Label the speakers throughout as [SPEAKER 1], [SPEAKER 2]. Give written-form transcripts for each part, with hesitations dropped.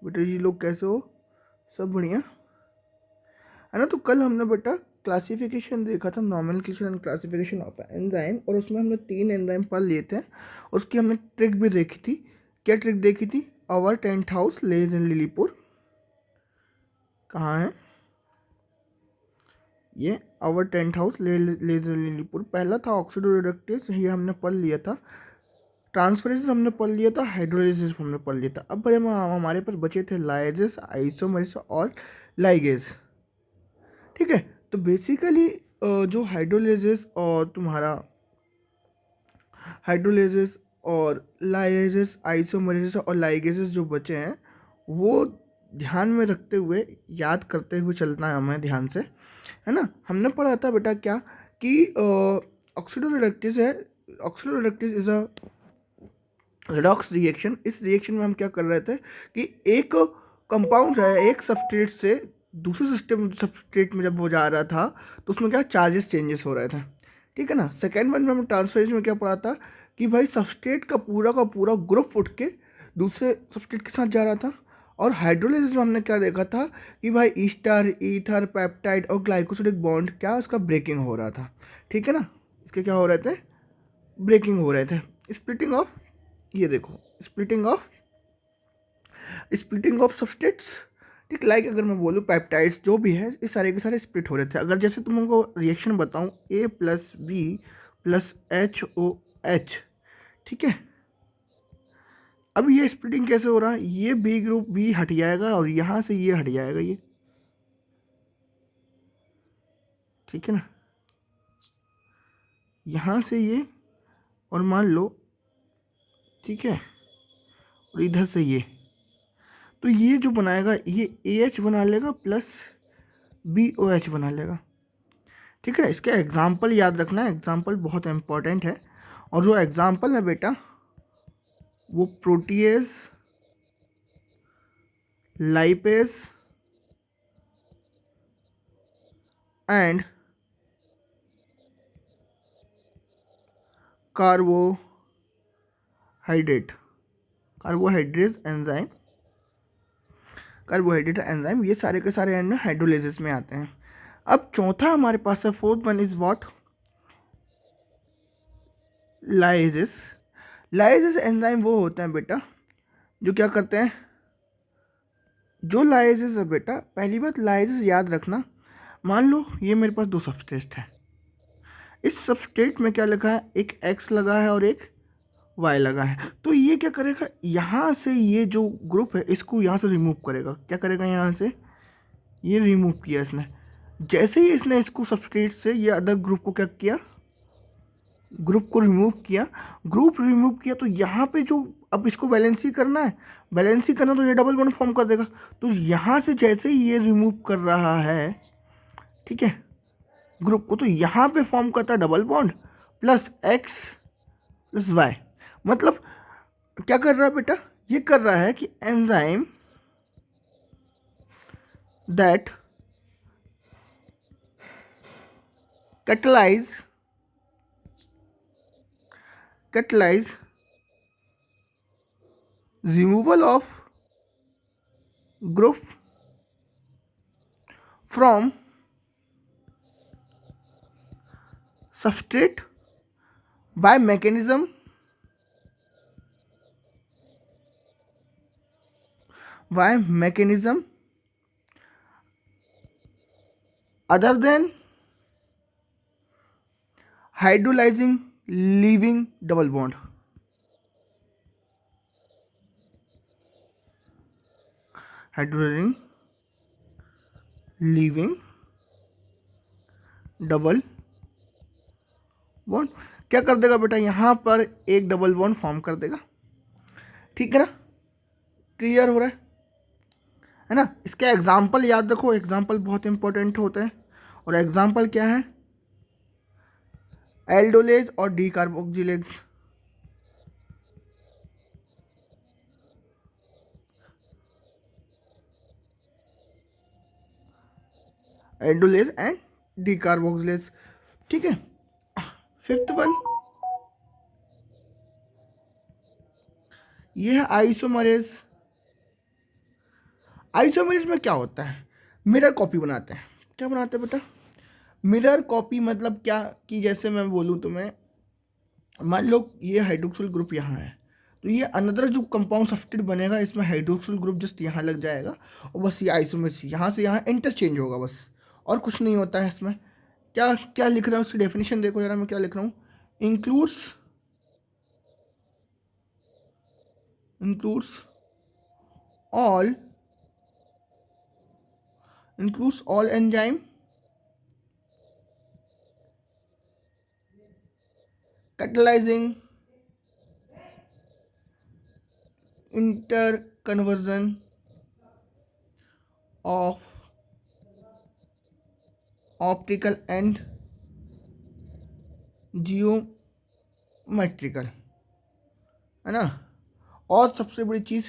[SPEAKER 1] बेटा जी लोग कैसे हो? सब बढ़िया है ना? तो कल हमने बेटा क्लासिफिकेशन देखा था, nomenclature and classification of enzyme, और उसमें हमने 3 एंजाइम पढ़ लिए थे। उसकी हमने ट्रिक भी देखी थी। क्या ट्रिक देखी थी? आवर टेंट हाउस लेज इन लिलीपुर। कहाँ है ये? आवर टेंट हाउस लेज इन लिलीपुर। पहला था ऑक्सीडोरिडक्टेज, ये हमने पढ़ लिया था। ट्रांसफरेंस हमने पढ़ लिया था। हाइड्रोलिसिस हमने पढ़ लिया था। अब हमारे पास बचे थे लाइजेस, आइसोमरेस और लाइगेज। ठीक है, तो बेसिकली जो हाइड्रोलिसिस और तुम्हारा हाइड्रोलिसिस और लाइजेस, आइसोमरेस और लाइगेसेस जो बचे हैं, वो ध्यान में रखते हुए, याद करते हुए चलना है हमें ध्यान से, है ना? हमने पढ़ा था बेटा क्या कि ऑक्सीडोरिडक्टेज है। ऑक्सीडोरिडक्टेज इज अ रेडॉक्स रिएक्शन। इस रिएक्शन में हम क्या कर रहे थे कि एक कंपाउंड है, एक सबस्ट्रेट से दूसरे सिस्टम सबस्ट्रेट में जब वो जा रहा था तो उसमें क्या चार्जेस चेंजेस हो रहे थे। ठीक है ना? सेकेंड वन में हम ट्रांसफरेशन में क्या पढ़ा था कि भाई सबस्ट्रेट का पूरा ग्रुप उठ के दूसरे सबस्ट्रेट के साथ जा रहा था। और हाइड्रोलिसिस में हमने क्या देखा था कि भाई ईस्टर, ईथर, पेप्टाइड और ग्लाइकोसिडिक बॉन्ड क्या उसका ब्रेकिंग हो रहा था। ठीक है ना? इसके क्या हो रहे थे? ब्रेकिंग हो रहे थे। स्प्लिटिंग ऑफ, ये देखो, स्प्लिटिंग ऑफ सबस्टेट्स। ठीक, लाइक अगर मैं बोलूँ पेप्टाइड्स जो भी है, ये सारे के सारे स्प्लिट हो रहे थे। अगर जैसे तुमको रिएक्शन बताऊँ, A+B+HOH। ठीक है, अब ये स्प्लिटिंग कैसे हो रहा है? ये बी ग्रुप बी हट जाएगा और यहाँ से ये हट जाएगा ये। ठीक है ना? यहाँ से ये, और मान लो, ठीक है, और इधर से ये, तो ये जो बनाएगा ये AH बना लेगा प्लस BOH बना लेगा। ठीक है, इसके एग्जाम्पल याद रखना, एग्जाम्पल बहुत इंपॉर्टेंट है। और जो एग्जाम्पल है बेटा वो protease, lipase and carbohydrate, carbohydrate enzyme, ये सारे के सारे हाइड्रोलिसिस में आते हैं। अब चौथा हमारे पास है, fourth one is what? Lyases. Lyases enzyme वो होते हैं बेटा जो क्या करते हैं, जो लाइजेस है बेटा, पहली बात लाइजेस याद रखना, मान लो ये मेरे पास 2 सबस्ट्रेट है। इस सबस्ट्रेट में क्या लिखा है? एक X लगा है और एक Y लगा है। तो ये क्या करेगा, यहाँ से ये जो ग्रुप है इसको यहाँ से रिमूव करेगा। क्या करेगा? यहाँ से ये रिमूव किया इसने। जैसे ही इसने इसको सबस्ट्रेट से ये अदर ग्रुप को क्या किया, ग्रुप को रिमूव किया, तो यहाँ पे जो, अब इसको बैलेंसी करना है, तो ये डबल बॉन्ड फॉर्म कर देगा। तो यहाँ से जैसे ही ये रिमूव कर रहा है, ठीक है, ग्रुप को, तो यहाँ पे फॉर्म करता है double bond plus X plus Y। मतलब क्या कर रहा है बेटा? ये कर रहा है कि enzyme that catalyze removal of group from substrate by mechanism other than hydrolyzing leaving double bond। Hydrogen leaving double bond क्या कर देगा बेटा? यहाँ पर एक डबल बॉन्ड फॉर्म कर देगा। ठीक है ना? क्लियर हो रहा है ना? इसके एग्जाम्पल याद रखो, एग्जाम्पल बहुत इंपॉर्टेंट होते हैं। और एग्जाम्पल क्या है? एल्डोलेज और D carboxylase. Aldolase and D carboxylase. ठीक है, फिफ्थ वन ये है आइसोमरेज। आइसोमेरिज्म में क्या होता है, मिरर कॉपी बनाते हैं। क्या बनाते हैं बेटा, मिरर कॉपी। मतलब क्या कि जैसे मैं बोलूँ तुम्हें, मान लो ये हाइड्रोक्सिल ग्रुप यहाँ है, तो ये अनदर जो कंपाउंड सब्स्टिट्यूट बनेगा इसमें हाइड्रोक्सिल ग्रुप जस्ट यहाँ लग जाएगा और बस ये आइसोमेर यहाँ से यहाँ इंटरचेंज होगा बस, और कुछ नहीं होता है इसमें। क्या क्या लिख रहा हूँ उसकी डेफिनेशन देखो जरा, मैं क्या लिख रहा हूँ, includes all enzyme catalyzing interconversion of optical and geometrical, है ना। और सबसे बड़ी चीज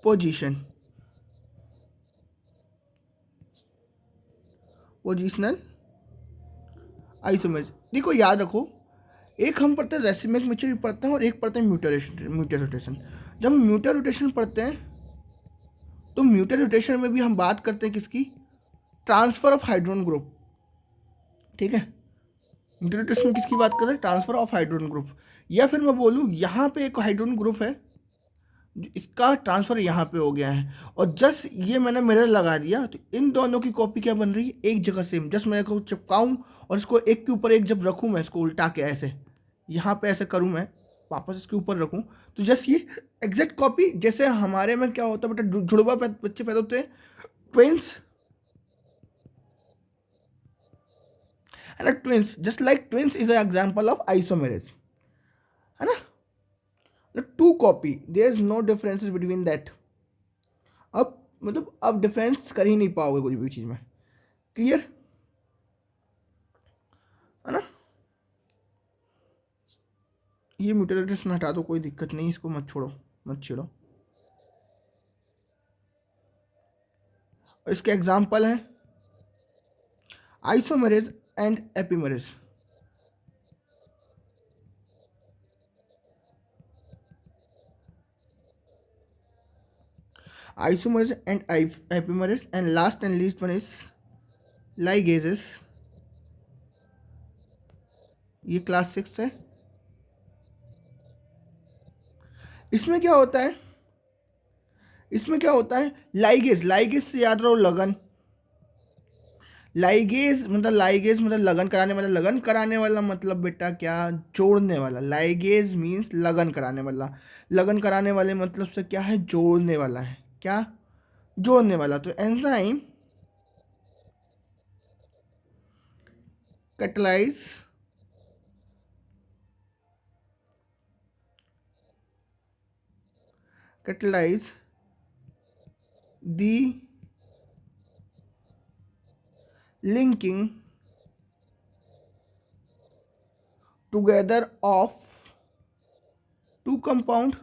[SPEAKER 1] पोजिशनल आइसोमेर। देखो याद रखो, एक हम पढ़ते हैं रेसिमिक मेच्योरिटी पढ़ते हैं और एक पढ़ते हैं म्यूटर रोटेशन। जब हम म्यूटर रोटेशन पढ़ते हैं तो म्यूटर रोटेशन में भी हम बात करते हैं किसकी, ट्रांसफर ऑफ हाइड्रोजन ग्रुप। ठीक है, म्यूटर रोटेशन में किसकी बात कर रहे हैं, ट्रांसफर ऑफ हाइड्रोजन ग्रुप। या फिर मैं बोलूँ यहाँ पे एक हाइड्रोजन ग्रुप है, इसका ट्रांसफर यहाँ पे हो गया है और जस्ट ये मैंने मिरर लगा दिया, तो इन दोनों की कॉपी क्या बन रही है, एक जगह सेम। जस्ट मैं इसको चिपकाऊँ और इसको एक के ऊपर एक जब रखूँ, मैं इसको उल्टा के ऐसे यहाँ पे ऐसे करूँ, मैं वापस इसके ऊपर रखूँ, तो जस्ट ये एग्जैक्ट कॉपी। जैसे हमारे में क्या होता है बेटा, जुड़वा बच्चे पैदा होते हैं, ट्विंस, है ना, twins. Just like twins is an example of isomerase, है ना। Two copy, there is no differences between that. अब मतलब अब डिफरेंस कर ही नहीं पाओगे कोई भी चीज़ में, क्लियर, है ना। ये म्यूटेशन हटा दो, कोई दिक्कत नहीं, इसको मत छोड़ो, मत छेड़ो। इसके एग्जाम्पल हैं isomerase and epimerase. Isomerase and epimerase, and last and least one is ligases। ये क्लास 6 है। इसमें क्या होता है, इसमें क्या होता है, लाइगेज, लाइगेज से याद रहो लगन। लाइगेज मतलब लगन कराने वाला, लगन कराने वाला मतलब बेटा क्या, जोड़ने वाला। लाइगेज मीन्स लगन कराने वाला, लगन कराने वाले मतलब से क्या है, जोड़ने वाला है। क्या, जोड़ने वाला। तो enzyme catalyse the linking together of two compound।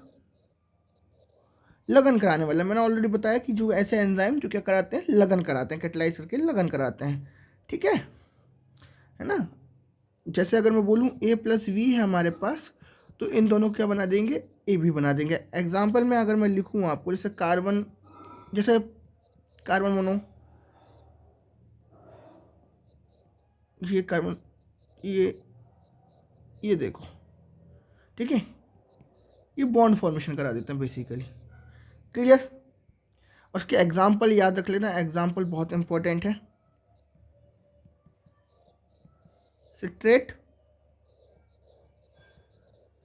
[SPEAKER 1] लगन कराने वाला मैंने ऑलरेडी बताया कि जो ऐसे एंजाइम जो क्या कराते हैं, लगन कराते हैं, कैटलाइज करके लगन कराते हैं। ठीक है ना। जैसे अगर मैं बोलूँ A+V है हमारे पास, तो इन दोनों क्या बना देंगे, ए भी बना देंगे। एग्जाम्पल में अगर मैं लिखूँ आपको, जैसे कार्बन, जैसे कार्बन मोनो, ये कार्बन, ये देखो, ठीक है, ये बॉन्ड फॉर्मेशन करा देते हैं बेसिकली, क्लियर। उसके एग्जाम्पल याद रख लेना, एग्जाम्पल बहुत इंपॉर्टेंट है। Citrate,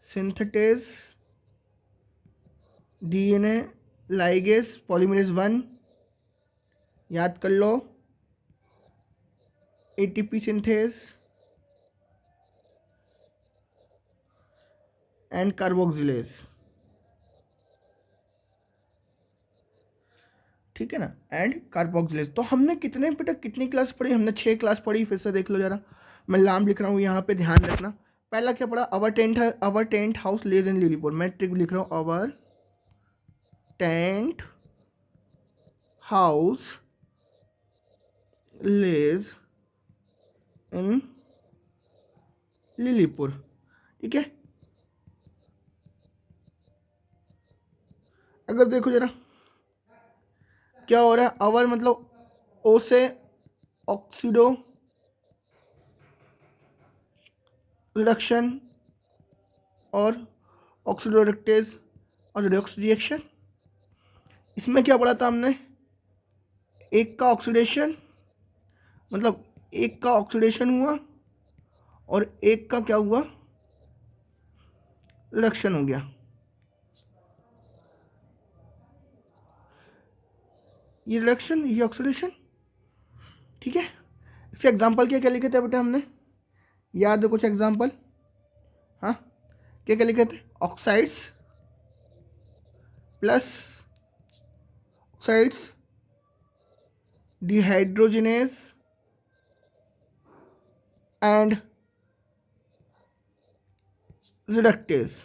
[SPEAKER 1] synthetase, DNA ligase, polymerase 1 याद कर लो, एटीपी सिंथेज एंड कार्बोक्सिलेज। ठीक है ना, एंड कार्बोक्सिलेज। तो हमने कितने बेटा, कितनी क्लास पढ़ी, हमने 6 क्लास पढ़ी। फिर से देख लो जरा, मैं नाम लिख रहा हूँ यहाँ पे, ध्यान रखना। पहला क्या पढ़ा, अवर टेंट हाउस लेज इन लिलीपुर। मैं ट्रिक लिख रहा हूँ, अवर टेंट हाउस लेज इन लिलीपुर। ठीक है, अगर देखो जरा, क्या हो रहा है, अवर मतलब ओ से ऑक्सीडो रिडक्शन और ऑक्सीडोरेक्टेज और रिडॉक्स रिएक्शन। इसमें क्या पढ़ा था हमने, एक का ऑक्सीडेशन मतलब एक का ऑक्सीडेशन हुआ और एक का क्या हुआ, रिडक्शन हो गया। ये रिडक्शन, ये ऑक्सीडेशन, ठीक है। इसके एग्जांपल क्या क्या लिखे थे बेटा हमने, याद है कुछ एग्जांपल? हाँ, क्या क्या लिखे थे, oxides plus oxides, dehydrogenase and reductase,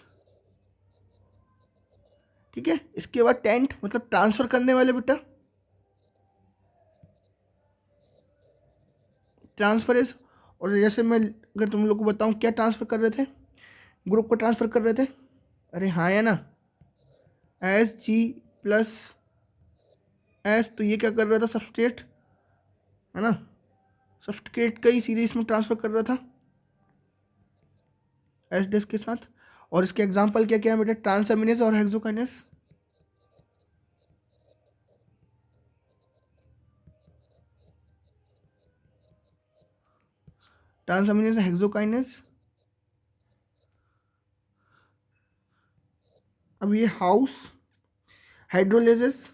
[SPEAKER 1] ठीक है। इसके बाद टेंट मतलब ट्रांसफर करने वाले बेटा, ट्रांसफरेज। और जैसे मैं अगर तुम लोग को बताऊं क्या ट्रांसफर कर रहे थे, ग्रुप को ट्रांसफर कर रहे थे, अरे हाँ है ना, एस जी प्लस एस, तो ये क्या कर रहा था, सबस्ट्रेट है ना, सबस्ट्रेट का ही सीधे इसमें ट्रांसफर कर रहा था एस डेस के साथ। और इसके एग्जांपल क्या क्या है बेटा, ट्रांसएमिनेज और हेक्सोकाइनेज। Transaminase hexokinase. अब ये हाउस हाइड्रोलेजेस,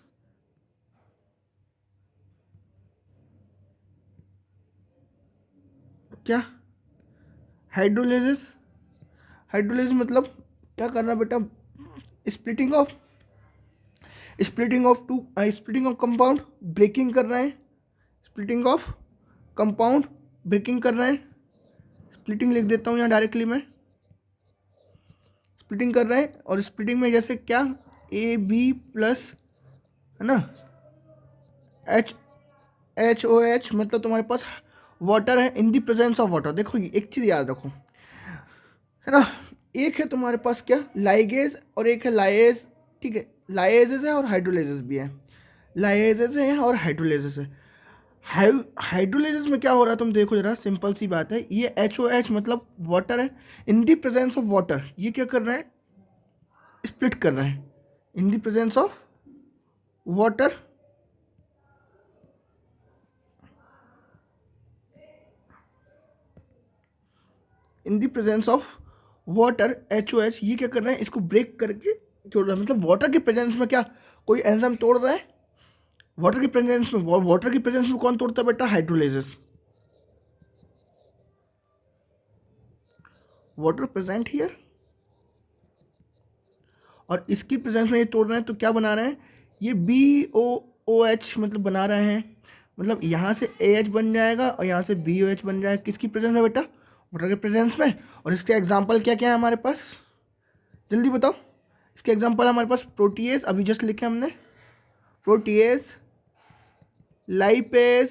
[SPEAKER 1] क्या हाइड्रोलेजेस, हाइड्रोलेजेस मतलब क्या करना बेटा, splitting of, splitting of two, splitting of compound, breaking कर रहे हैं, स्प्लिटिंग ऑफ कंपाउंड ब्रेकिंग कर रहे हैं। स्प्लिटिंग लिख देता हूँ यहाँ डायरेक्टली मैं, स्प्लिटिंग कर रहे हैं। और स्प्लिटिंग में जैसे क्या, ए बी प्लस है ना, एच एच ओ एच मतलब तुम्हारे पास वाटर है in the presence of water. देखो एक चीज़ याद रखो है ना, एक है तुम्हारे पास क्या, लाइगेज और एक है लाइएज, ठीक है। लाइएजेस है और हाइड्रोलेजेस भी है, लाइएजेस है और हाइड्रोलेजेस है। हाइड्रोलेजेस में क्या हो रहा है तुम देखो जरा, सिंपल सी बात है, ये एच ओ एच मतलब वाटर है in the presence of water, ये क्या कर रहे हैं, स्प्लिट कर रहे हैं in the presence of water, in the presence of water H O H, ये क्या कर रहे हैं, इसको ब्रेक करके छोड़ रहा है। मतलब वाटर के प्रेजेंस में क्या कोई एंजाइम तोड़ रहा है, वाटर के प्रेजेंस में, वाटर के प्रेजेंस में कौन तोड़ता है बेटा, हाइड्रोलेजेस, वाटर प्रेजेंट हियर, और इसकी प्रेजेंस में ये तोड़ रहे हैं तो क्या बना रहे हैं, ये बी ओ ओ एच मतलब बना रहे हैं, मतलब यहाँ से ए एच बन जाएगा और यहाँ से बी ओ एच बन जाएगा, किसकी प्रेजेंस में बेटा, वाटर के प्रेजेंस में। और इसके एग्जाम्पल क्या क्या है हमारे पास, जल्दी बताओ। इसके एग्जाम्पल हमारे पास प्रोटीएज, अभी जस्ट लिखे हमने, प्रोटीएज, लाइपेज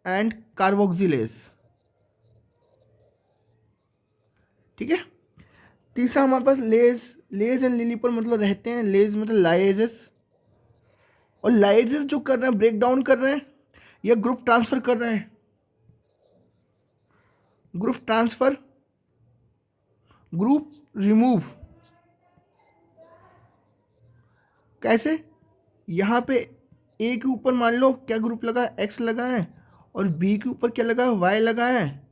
[SPEAKER 1] एंड कार्बोक्सिलेज, ठीक है। तीसरा हमारे पास लेज, लेज एंड लिली पर मतलब रहते हैं, लेज मतलब लाइजेस, और लाइजेस जो कर रहे हैं ब्रेक डाउन कर रहे हैं या ग्रुप ट्रांसफर कर रहे हैं, ग्रुप ट्रांसफर, ग्रुप रिमूव, कैसे, यहाँ पे ए के ऊपर मान लो क्या ग्रुप लगा है, एक्स लगा है, और बी के ऊपर क्या लगा है, वाई लगा है,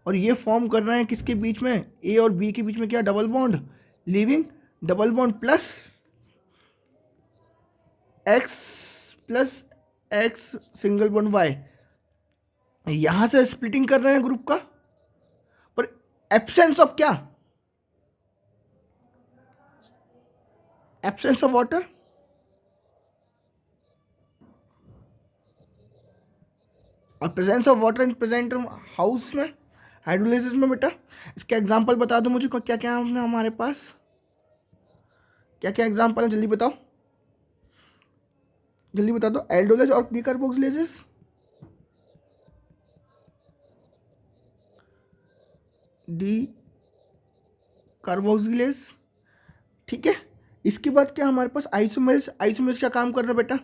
[SPEAKER 1] और ये फॉर्म कर रहे हैं किसके बीच में, ए और बी के बीच में क्या, double bond, living double bond X plus X single bond Y, यहां से स्प्लिटिंग कर रहे हैं ग्रुप का, पर एब्सेंस ऑफ क्या, एब्सेंस ऑफ वाटर, और presence of water in present house में, हाइड्रोलिसिस में बेटा। इसका एग्जांपल बता दो मुझे, क्या क्या है हमारे पास, क्या क्या एग्जांपल है, जल्दी बताओ, जल्दी बता दो, एल्डोलेज और डीकार्बोक्सिलेजेस, डी कार्बोक्सिलेज, ठीक है। इसके बाद क्या हमारे पास आइसोमेरेज, आइसोमेरेज क्या काम कर रहा है बेटा,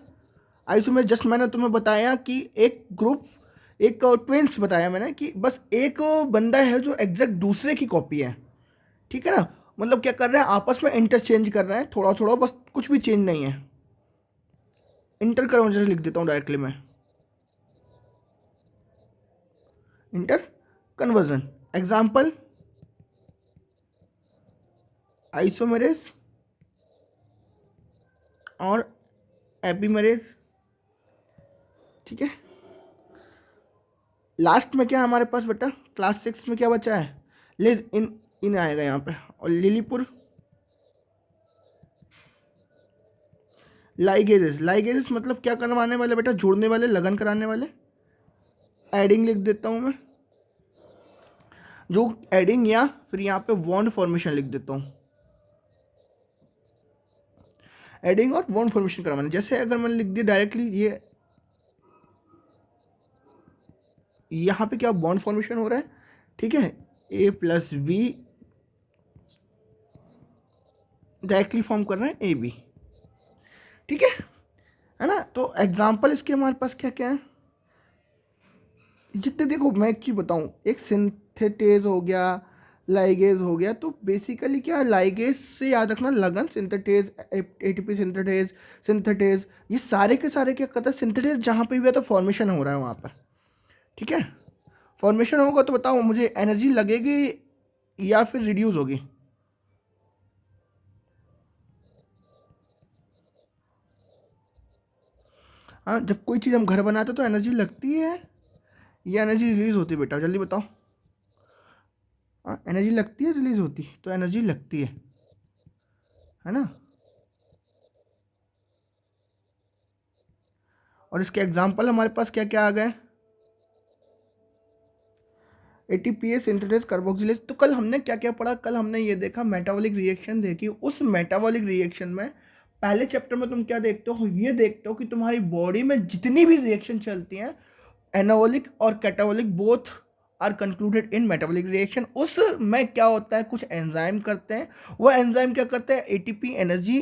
[SPEAKER 1] आइसोमेर जस्ट मैंने तुम्हें बताया कि एक ग्रुप, एक ट्विंस बताया मैंने कि बस एक बंदा है जो एग्जैक्ट दूसरे की कॉपी है, ठीक है ना। मतलब क्या कर रहे हैं, आपस में इंटरचेंज कर रहे हैं थोड़ा थोड़ा, बस कुछ भी चेंज नहीं है। इंटर कन्वर्जन लिख देता हूँ डायरेक्टली मैं, इंटर कन्वर्जन। एग्जाम्पल आइसोमेरेज और एपीमेरेज, ठीक है। लास्ट में क्या है हमारे पास बेटा, क्लास 6 में क्या बचा है, लेज इन, इन आएगा यहाँ पे, और लिलीपुर। लाइगेजेस, लाइगेजेस मतलब क्या करवाने वाले बेटा, जोड़ने वाले, लगन कराने वाले। एडिंग लिख देता हूँ मैं, जो एडिंग, या फिर यहाँ पे बॉन्ड फॉर्मेशन लिख देता हूँ। एडिंग और बॉन्ड फॉर्मेशन करवाना, जैसे अगर मैंने लिख दिया डायरेक्टली ये, यहाँ पे क्या बॉन्ड फॉर्मेशन हो रहा है, ठीक है। ए प्लस बी डायरेक्टली फॉर्म कर रहे हैं ए बी, ठीक है ना। तो एग्जाम्पल इसके हमारे पास क्या क्या है, जितने देखो मैं एक चीज़ बताऊँ, एक सिंथेटेज हो गया, लाइगेज हो गया, तो बेसिकली क्या, लाइगेज से याद रखना लगन, सिंथेटेज, एटीपी सिंथेटेज, सिंथेटेज, ये सारे के सारे क्या करते हैं, सिंथेटेज जहाँ पे भी है तो फॉर्मेशन हो रहा है वहाँ पर, ठीक है। फॉर्मेशन होगा तो बताओ मुझे, एनर्जी लगेगी या फिर रिड्यूस होगी। हाँ, जब कोई चीज़ हम घर बनाते हैं तो एनर्जी लगती है या एनर्जी रिलीज होती है बेटा, जल्दी बताओ। हाँ, एनर्जी लगती है, रिलीज होती है, तो एनर्जी लगती है ना। और इसके एग्जाम्पल हमारे पास क्या क्या आ गए, एटीपीएस, सिंथेटेज, कार्बोक्सिलेज। तो कल हमने क्या क्या पढ़ा, कल हमने ये देखा मेटाबॉलिक रिएक्शन देखी। उस मेटाबॉलिक रिएक्शन में पहले चैप्टर में तुम क्या देखते हो, ये देखते हो कि तुम्हारी बॉडी में जितनी भी रिएक्शन चलती हैं, एनाबॉलिक और catabolic both are concluded in metabolic reaction. उसमें क्या होता है, कुछ एंजाइम करते हैं, वो एंजाइम क्या करते हैं, एटीपी एनर्जी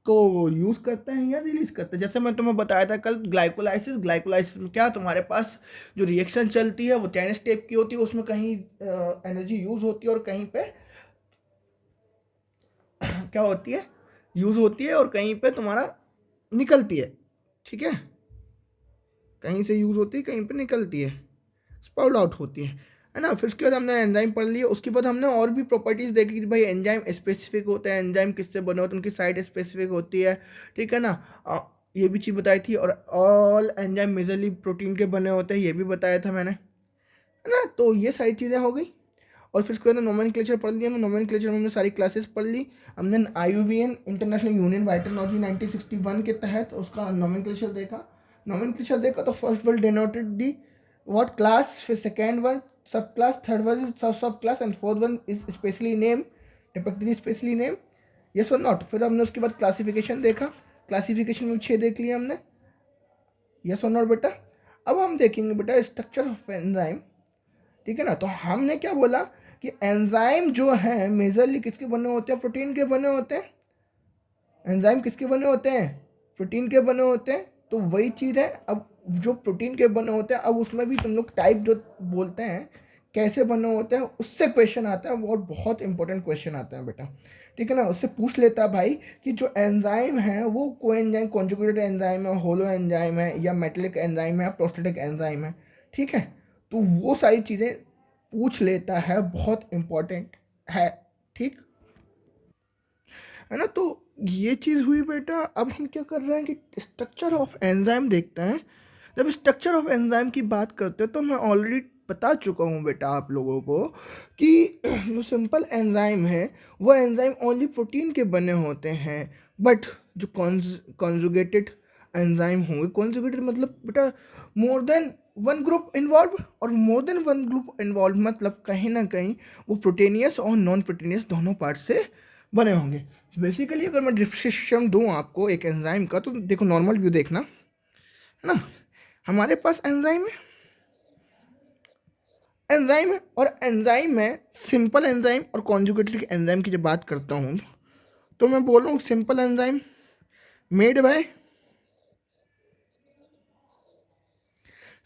[SPEAKER 1] को यूज करते हैं या रिलीज करते हैं। जैसे मैं तुम्हें बताया था कल, ग्लाइकोलाइसिस, ग्लाइकोलाइसिस में क्या, तुम्हारे पास जो रिएक्शन चलती है वो 10 स्टेप की होती है, उसमें कहीं एनर्जी यूज होती है और कहीं पे क्या होती है, यूज होती है, और कहीं पे तुम्हारा निकलती है, ठीक है। कहीं से यूज होती है, कहीं पे निकलती है, स्पाउट आउट होती है ना। फिर उसके बाद हमने एंजाइम पढ़ लिया, उसके बाद हमने और भी प्रॉपर्टीज देखी कि भाई एंजाइम स्पेसिफिक होते हैं, एंजाइम किससे बने होते हैं, उनकी साइट स्पेसिफिक होती है, ठीक है ना। ये भी चीज़ बताई थी। और ऑल एंजाइम मेजरली प्रोटीन के बने होते हैं, ये भी बताया था मैंने, है ना। तो ये सारी चीज़ें हो गई। और फिर उसके बाद नोमेनक्लेचर पढ़ लिया, नोमेनक्लेचर में हमने सारी क्लासेस पढ़ ली। हमने IUVN इंटरनेशनल यूनियन वाइटोलॉजी 1961 के तहत उसका नोमेनक्लेचर देखा। नोमेनक्लेचर देखा तो first word denoted the what class, फिर सेकेंड वन सब क्लास, थर्ड वन इज सब class, and fourth one is specially name, depicted specially name, yes और नॉट। फिर हमने उसके बाद क्लासिफिकेशन देखा, क्लासिफिकेशन में 6 देख लिया हमने, यस और नॉट बेटा। अब हम देखेंगे बेटा स्ट्रक्चर ऑफ एंजाइम, ठीक है ना। तो हमने क्या बोला कि एंजाइम जो है मेजरली किसके बने होते हैं, प्रोटीन के बने होते हैं। एंजाइम किसके बने होते हैं, प्रोटीन के बने होते हैं। तो वही चीज़ है, अब जो प्रोटीन के बने होते हैं, अब उसमें भी तुम लोग टाइप जो बोलते हैं कैसे बने होते हैं, उससे क्वेश्चन आता है, और बहुत इंपॉर्टेंट क्वेश्चन आता है बेटा, ठीक है ना। उससे पूछ लेता है भाई कि जो एंजाइम है वो को एंजाइम, कॉन्जुगेटेड एंजाइम है, होलो एंजाइम है, या मेटेलिक एंजाइम है, प्रोस्टेटिक एंजाइम है, ठीक है। तो वो सारी चीज़ें पूछ लेता है, बहुत इंपॉर्टेंट है, ठीक है ना। तो ये चीज़ हुई बेटा। अब हम क्या कर रहे हैं कि स्ट्रक्चर ऑफ एंजाइम देखते हैं। जब स्ट्रक्चर ऑफ एंजाइम की बात करते हैं तो मैं ऑलरेडी बता चुका हूँ बेटा आप लोगों को कि जो सिंपल एंजाइम है वो एंजाइम ओनली प्रोटीन के बने होते हैं, बट जो कॉन्जुगेटेड एंजाइम होंगे, कॉन्जुगेटेड मतलब बेटा more than one group involve, और more than one group involve मतलब कहीं ना कहीं वो प्रोटीनियस और नॉन प्रोटीनियस दोनों पार्ट से बने होंगे। बेसिकली अगर मैं डिस्क्रिप्शन दूँ आपको एक एंजाइम का, तो देखो नॉर्मल व्यू देखना, है ना। हमारे पास एंजाइम है, और एंजाइम में सिंपल एंजाइम और कॉन्जुगेटेड एंजाइम की जब बात करता हूँ तो मैं बोल रहा हूँ simple enzyme made bye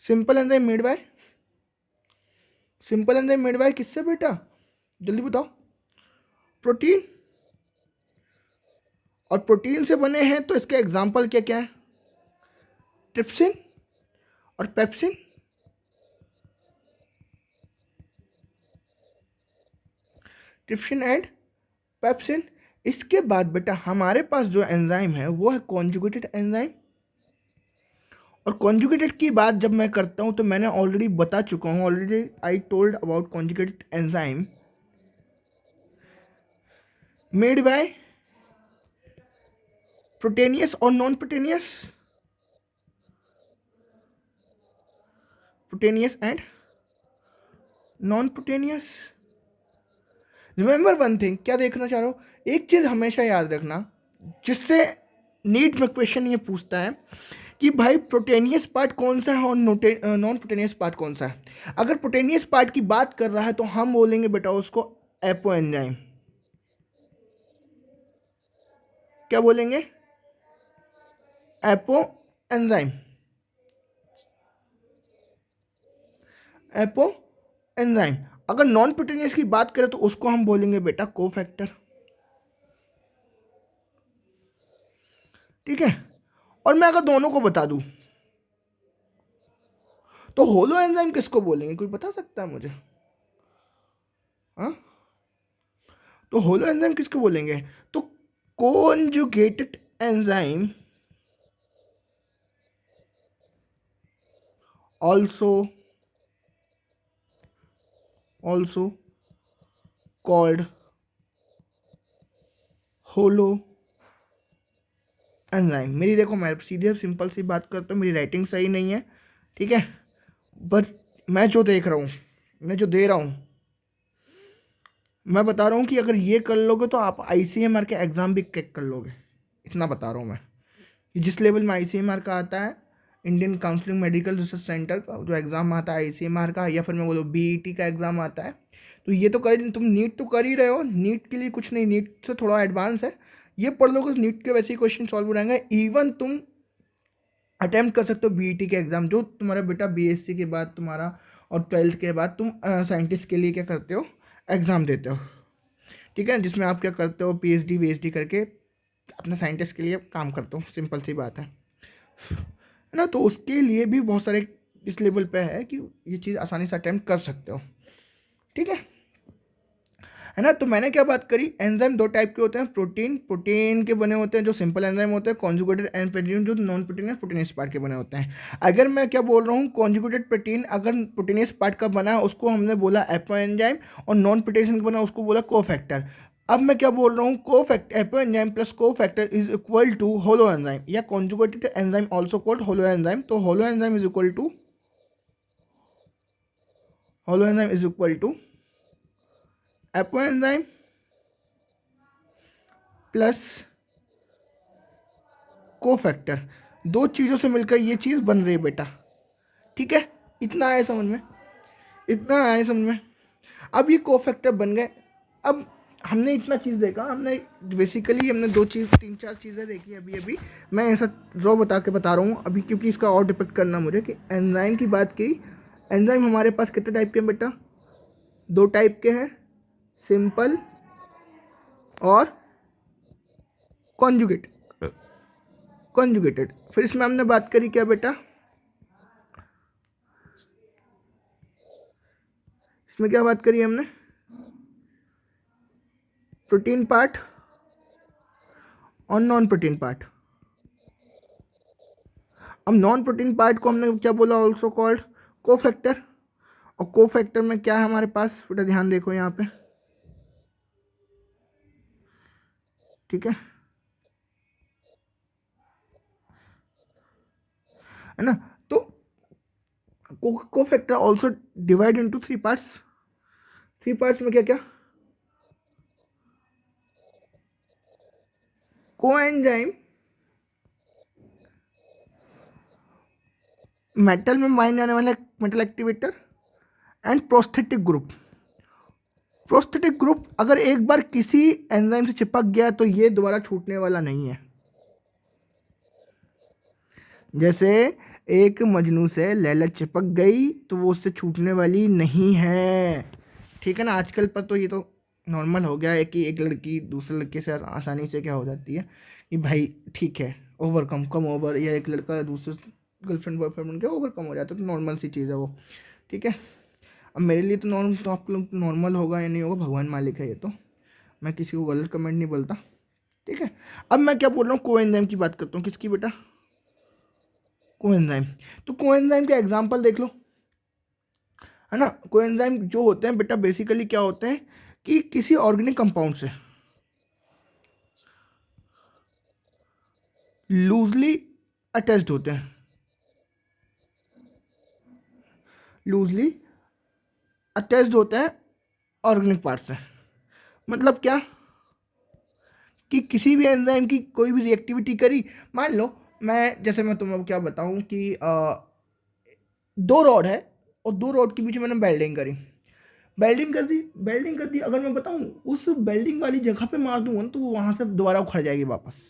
[SPEAKER 1] simple enzyme made bye किससे बेटा, जल्दी बताओ। प्रोटीन। और प्रोटीन से बने हैं तो इसके एग्जाम्पल क्या क्या है, ट्रिप्सिन और पेप्सिन। Trypsin and pepsin. इसके बाद बेटा हमारे पास जो एंजाइम है वो है कॉन्जुगेटेड एंजाइम। और कॉन्जुगेटेड की बात जब मैं करता हूं तो मैंने ऑलरेडी बता चुका हूं, already I told about conjugated enzyme made by proteinaceous और non proteinaceous, proteinaceous and non proteinaceous. Remember one thing, क्या देखना चाह रहे हो, एक चीज हमेशा याद रखना, जिससे नीट में क्वेश्चन ये पूछता है कि भाई प्रोटेनियस पार्ट कौन सा है और नॉन प्रोटेनियस पार्ट कौन सा है। अगर प्रोटेनियस पार्ट की बात कर रहा है तो हम बोलेंगे बेटा उसको एपो एंजाइम। क्या बोलेंगे, एपो एंजाइम, एपो एंजाइम। अगर नॉन प्रोटेनियस की बात करें तो उसको हम बोलेंगे बेटा कोफैक्टर। ठीक है। और मैं अगर दोनों को बता दूं तो होलो एंजाइम किसको बोलेंगे, कोई बता सकता है मुझे? हाँ, तो होलो एंजाइम किसको बोलेंगे, तो conjugated enzyme also called holo enzyme. मेरी देखो, मैं सीधे सिंपल सी बात करता हूँ, मेरी राइटिंग सही नहीं है, ठीक है, बट मैं जो देख रहा हूँ, मैं जो दे रहा हूँ, मैं बता रहा हूँ कि अगर ये कर लोगे तो आप ICMR के एग्ज़ाम भी क्रैक कर लोगे, इतना बता रहा हूँ मैं। जिस लेवल में ICMR का आता है, Indian counselling medical research centre का जो एग्ज़ाम आता है ICMR का, या फिर मैं बोलूँ BET का एग्ज़ाम आता है, तो ये तो कर, तुम नीट तो कर ही रहे हो, नीट के लिए कुछ नहीं, नीट से थोड़ा एडवांस है, ये पढ़ लोगे तो नीट के वैसे ही क्वेश्चन सॉल्व हो जाएंगे। इवन तुम अटैम्प्ट कर सकते हो BET के एग्ज़ाम, जो तुम्हारा बेटा BSc के बाद तुम्हारा और 12th के बाद तुम साइंटिस्ट के लिए क्या करते हो, एग्ज़ाम देते हो, ठीक है, जिसमें आप क्या करते हो, PhD VHD करके अपने साइंटिस्ट के लिए काम करते हो, सिंपल सी बात है ना। तो उसके लिए भी बहुत सारे इस लेवल पे है कि ये चीज़ आसानी से अटैम्प्ट कर सकते हो, ठीक है ना। तो मैंने क्या बात करी, एंजाइम दो टाइप के होते हैं, प्रोटीन के बने होते हैं जो सिंपल एंजाइम होते हैं, कॉन्जुगेटेड एंजाइम जो नॉन प्रोटीनियस प्रोटीनियस पार्ट के बने होते हैं। अगर मैं क्या बोल रहा हूँ, कॉन्जुगेटेड प्रोटीन अगर प्रोटीनियस पार्ट का बना है उसको हमने बोला एपो एंजाइम, और नॉन प्रोटीनियस का बना उसको बोला कोफैक्टर। अब मैं क्या बोल रहा हूँ, cofactor, apo enzyme plus cofactor is equal to holo enzyme, या conjugated enzyme also called holo enzyme. तो holo enzyme is equal to apo enzyme plus cofactor, दो चीज़ों से मिलकर ये चीज़ बन रही है बेटा, ठीक है। इतना आया समझ में, इतना आया समझ में। अब ये कोफैक्टर बन गए। अब हमने इतना चीज़ देखा, हमने बेसिकली हमने तीन चार चीज़ें देखी अभी अभी, मैं ऐसा ड्रॉ बता के बता रहा हूँ अभी, क्योंकि इसका और डिपेक्ट करना मुझे कि एंजाइम की बात की। एंजाइम हमारे पास कितने टाइप के हैं बेटा, दो टाइप के हैं, सिंपल और कॉन्जुगेटेड। फिर इसमें हमने बात करी क्या बेटा, इसमें क्या बात करी हमने, प्रोटीन पार्ट और नॉन प्रोटीन पार्ट। अब नॉन प्रोटीन पार्ट को हमने क्या बोला, ऑल्सो कॉल्ड कोफैक्टर। और कोफैक्टर में क्या है हमारे पास बेटा, ध्यान देखो यहाँ पे, ठीक है ना। तो cofactor also divide into three parts में क्या क्या, कोएंजाइम, मेटल में बाइंड आने वाला metal activator, and prosthetic group अगर एक बार किसी एंजाइम से चिपक गया तो ये दोबारा छूटने वाला नहीं है। जैसे एक मजनू से लैला चिपक गई तो वो उससे छूटने वाली नहीं है, ठीक है ना। आजकल पर तो ये तो नॉर्मल हो गया है कि एक लड़की दूसरे लड़के से आसानी से क्या हो जाती है कि भाई ठीक है, ओवरकम कम ओवर, या एक लड़का दूसरे गर्लफ्रेंड बॉयफ्रेंड बन के ओवरकम हो जाता है, तो नॉर्मल सी चीज़ है वो, ठीक है। अब मेरे लिए तो नॉर्मल, तो आप लोग नॉर्मल होगा या नहीं होगा भगवान मालिक है, ये तो मैं किसी को गलत कमेंट नहीं बोलता, ठीक है। अब मैं क्या बोल रहा हूँ, कोएंजाइम की बात करता हूँ। किसकी बेटा? कोएंजाइम। तो कोएंजाइम का एग्जांपल देख लो, है ना। कोएंजाइम जो होते हैं बेटा बेसिकली क्या होते हैं कि किसी ऑर्गेनिक कंपाउंड से लूजली अटैच्ड होते हैं, लूजली अटैच्ड होते हैं ऑर्गेनिक पार्ट से। मतलब क्या कि किसी भी एंजाइम की कोई भी रिएक्टिविटी करी, मान लो जैसे मैं तुम्हें क्या बताऊं कि दो रॉड है और दो रॉड के बीच में मैंने वेल्डिंग करी, वेल्डिंग कर दी, अगर मैं बताऊं उस वेल्डिंग वाली जगह पे मार दूंगा तो वो वहां से दोबारा उखड़ जाएगी वापस,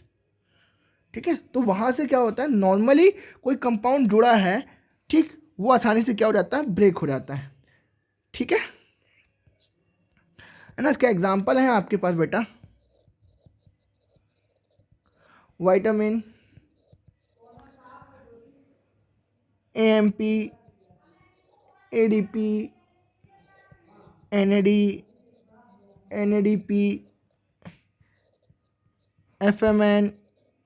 [SPEAKER 1] ठीक है। तो वहां से क्या होता है, नॉर्मली कोई कंपाउंड जुड़ा है, ठीक, वो आसानी से क्या हो जाता है, ब्रेक हो जाता है, ठीक है ना। इसका एग्जाम्पल है आपके पास बेटा vitamin, AMP, ADP, NAD, NADP, एफएमएन,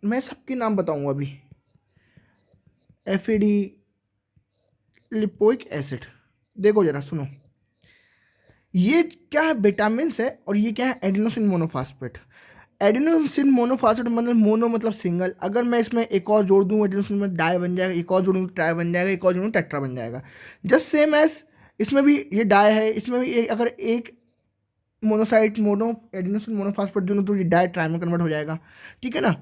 [SPEAKER 1] मैं सबके नाम बताऊंगा अभी, एफएडी, लिपोइक एसिड। देखो जरा सुनो, ये क्या है, विटामिन है, और ये क्या है, एडिनोसिन मोनोफॉस्फेट। एडिनोसिन मोनोफॉस्फेट मतलब मोनो मतलब सिंगल, अगर मैं इसमें एक और जोड़ दूँ एडिनोसिन में डाई बन जाएगा, एक और जोड़ूँ ट्राई बन जाएगा, एक और जोड़ूँ टेट्रा बन जाएगा। जस्ट सेम एज इसमें भी ये डाई है, इसमें भी अगर एक मोनोसाइट मोनो एडिनोसिन मोनोफॉस्फेट दोनों तो ये डाई ट्राई में कन्वर्ट हो जाएगा, ठीक है ना।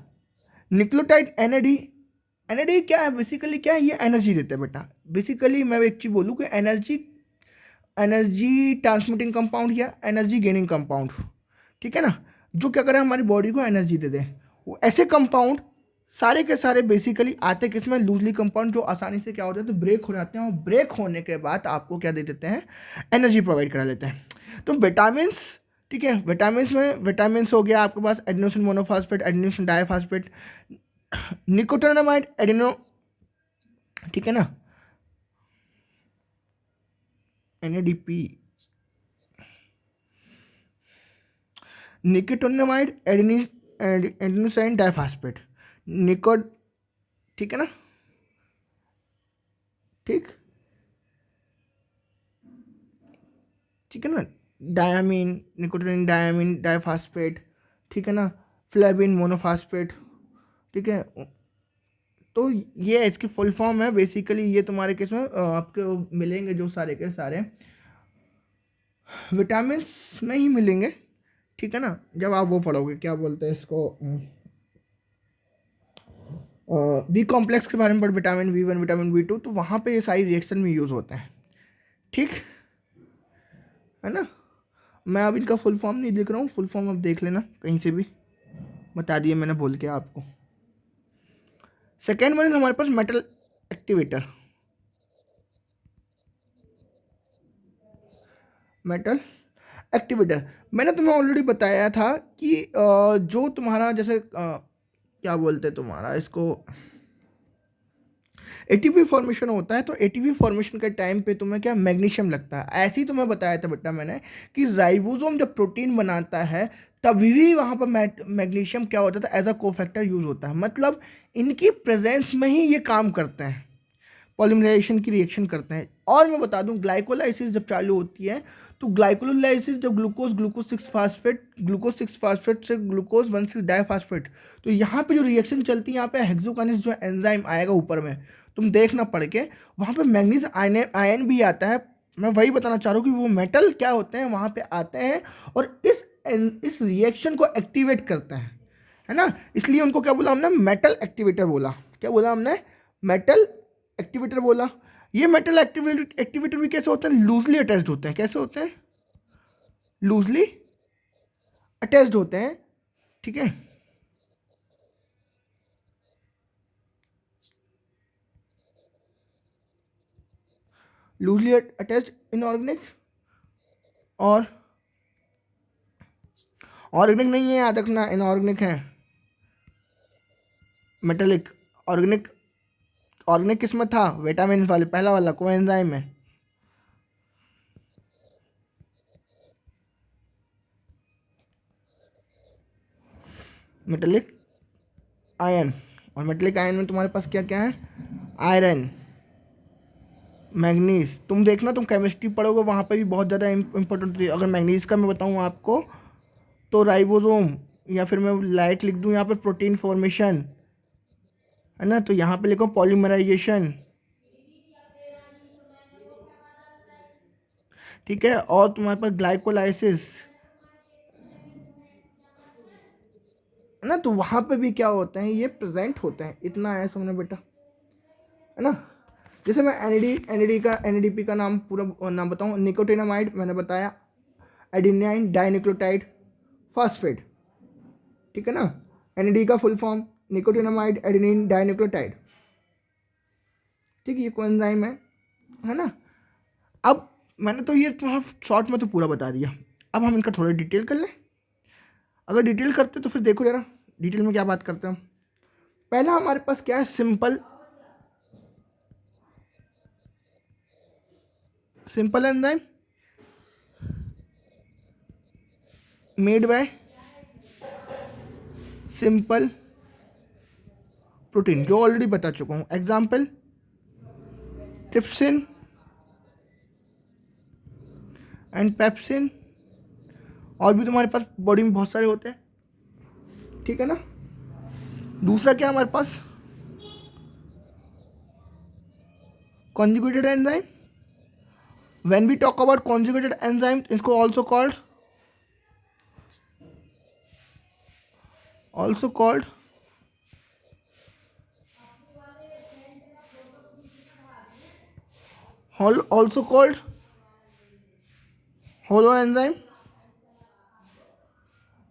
[SPEAKER 1] न्यूक्लियोटाइड एनएडी, एनएडी क्या है बेसिकली, क्या है, ये एनर्जी देते हैं बेटा। बेसिकली मैं एक चीज़ बोलूँ कि एनर्जी, एनर्जी ट्रांसमिटिंग कंपाउंड या एनर्जी गेनिंग कंपाउंड, ठीक है ना, जो क्या करें हमारी बॉडी को एनर्जी दे दें। वो ऐसे कंपाउंड सारे के सारे बेसिकली आते किसमें, लूजली कंपाउंड, जो आसानी से क्या होता है तो ब्रेक हो जाते हैं, और ब्रेक होने के बाद आपको क्या दे देते हैं, एनर्जी प्रोवाइड करा देते हैं। तो विटामिन्स, ठीक है, विटामिन्स में विटामिन्स हो गया आपके पास adenosine monophosphate, adenosine diphosphate, nicotinamide, adeno, ठीक है ना, एनएडीपी, निकोटिनामाइड, एडिनोसाइन डाइफॉस्फेट, निको, ठीक है ना, ठीक, ठीक है ना, डायामीन, निकोटीन डायामीन डाइफॉस्फेट, ठीक है ना, फ्लेविन मोनोफॉस्फेट, ठीक है। तो ये इसकी फुल फॉर्म है बेसिकली, ये तुम्हारे केस में आपको मिलेंगे जो सारे के सारे विटामिन में ही मिलेंगे, ठीक है ना। जब आप वो पढ़ोगे क्या बोलते हैं इसको, बी कॉम्प्लेक्स के बारे में पढ़, विटामिन B1, विटामिन B2, तो वहाँ पे ये सारी रिएक्शन में यूज़ होते हैं, ठीक है ना। मैं अब इनका फुल फॉर्म नहीं देख रहा हूँ, फुल फॉर्म अब देख लेना कहीं से भी, बता दिए मैंने बोल के आपको। सेकेंड वन है हमारे पास मेटल एक्टिवेटर, मेटल एक्टिवेटर। मैंने तुम्हें ऑलरेडी बताया था कि जो तुम्हारा जैसे क्या बोलते हैं तुम्हारा इसको, एटीपी फॉर्मेशन होता है, तो एटीपी फॉर्मेशन के टाइम पे तुम्हें क्या मैग्नीशियम लगता है। ऐसे ही तुम्हें बताया था बेटा मैंने कि राइबोसोम जब प्रोटीन बनाता है तभी भी वहाँ पर मैग्नीशियम क्या होता था, एज अ कोफैक्टर यूज होता है। मतलब इनकी प्रेजेंस में ही ये काम करते हैं, पॉलीमराइजेशन की रिएक्शन करते हैं। और मैं बता दूं ग्लाइकोलाइसिस जब चालू होती है तो ग्लाइकोलाइसिस जब ग्लूकोज 6 फास्फेट, ग्लूकोज 6 फास्फेट से ग्लूकोज 1 6 डाइफास्फेट, तो यहाँ पे जो रिएक्शन चलती है यहाँ पे हेक्सोकाइनेस जो एंजाइम आएगा ऊपर में, तुम देखना पढ़ के, वहाँ पे मैग्नीज आयन भी आता है। मैं वही बताना चाह रहा हूँ कि वो मेटल क्या होते हैं वहाँ पे आते हैं और इस रिएक्शन को एक्टिवेट करते हैं, है ना। इसलिए उनको क्या बोला हमने, मेटल एक्टिवेटर बोला। क्या बोला हमने, मेटल एक्टिवेटर बोला। ये मेटल एक्टिवेटर भी कैसे होते हैं, लूजली अटैच्ड होते हैं। कैसे होते हैं, लूजली अटैच्ड होते हैं, ठीक है। लूजली अटैच्ड इनऑर्गेनिक, और ऑर्गेनिक नहीं है, याद रखना, इनऑर्गेनिक है। मेटेलिक। ऑर्गेनिक, ऑर्गेनिक किस में था, विटामिन वाले, पहला वाला कोएंजाइम है। मेटेलिक आयन, और मेटेलिक आयन में तुम्हारे पास क्या क्या है, आयरन, मैग्नीज। तुम देखना, तुम केमिस्ट्री पढ़ोगे वहाँ पे भी बहुत ज़्यादा इंपॉर्टेंट थी। अगर मैग्नीज का मैं बताऊँ आपको, तो राइबोसोम, या फिर मैं लाइट लिख दूँ यहाँ पे प्रोटीन फॉर्मेशन, है ना, तो यहाँ पे लिखो पॉलीमराइजेशन, ठीक है। और तुम्हारे पास ग्लाइकोलाइसिस, है ना, तो वहाँ पे भी क्या होते हैं, ये प्रेजेंट होते हैं। इतना है समझना बेटा, है ना। जैसे मैं एनएडीपी का नाम पूरा नाम बताऊँ, निकोटिनामाइड मैंने बताया, एडिनाइन डाइन्यूक्लियोटाइड फॉस्फेट, ठीक है ना। एनएडी का full form nicotinamide adenine dinucleotide, ठीक है, ये कोएंजाइम है ना। अब मैंने तो ये शॉर्ट में तो पूरा बता दिया, अब हम इनका थोड़ा डिटेल कर लें। अगर डिटेल करते तो फिर देखो जरा डिटेल में क्या बात करते हैं हम। पहला हमारे पास क्या है, simple enzyme made bye simple protein, जो ऑलरेडी बता चुका हूँ। एग्जाम्पल ट्रिप्सिन एंड पेप्सिन, और भी तुम्हारे पास बॉडी में बहुत सारे होते हैं, ठीक है ना। दूसरा क्या हमारे पास, conjugated enzyme. When we talk about conjugated enzyme, इसको also called also called holo enzyme,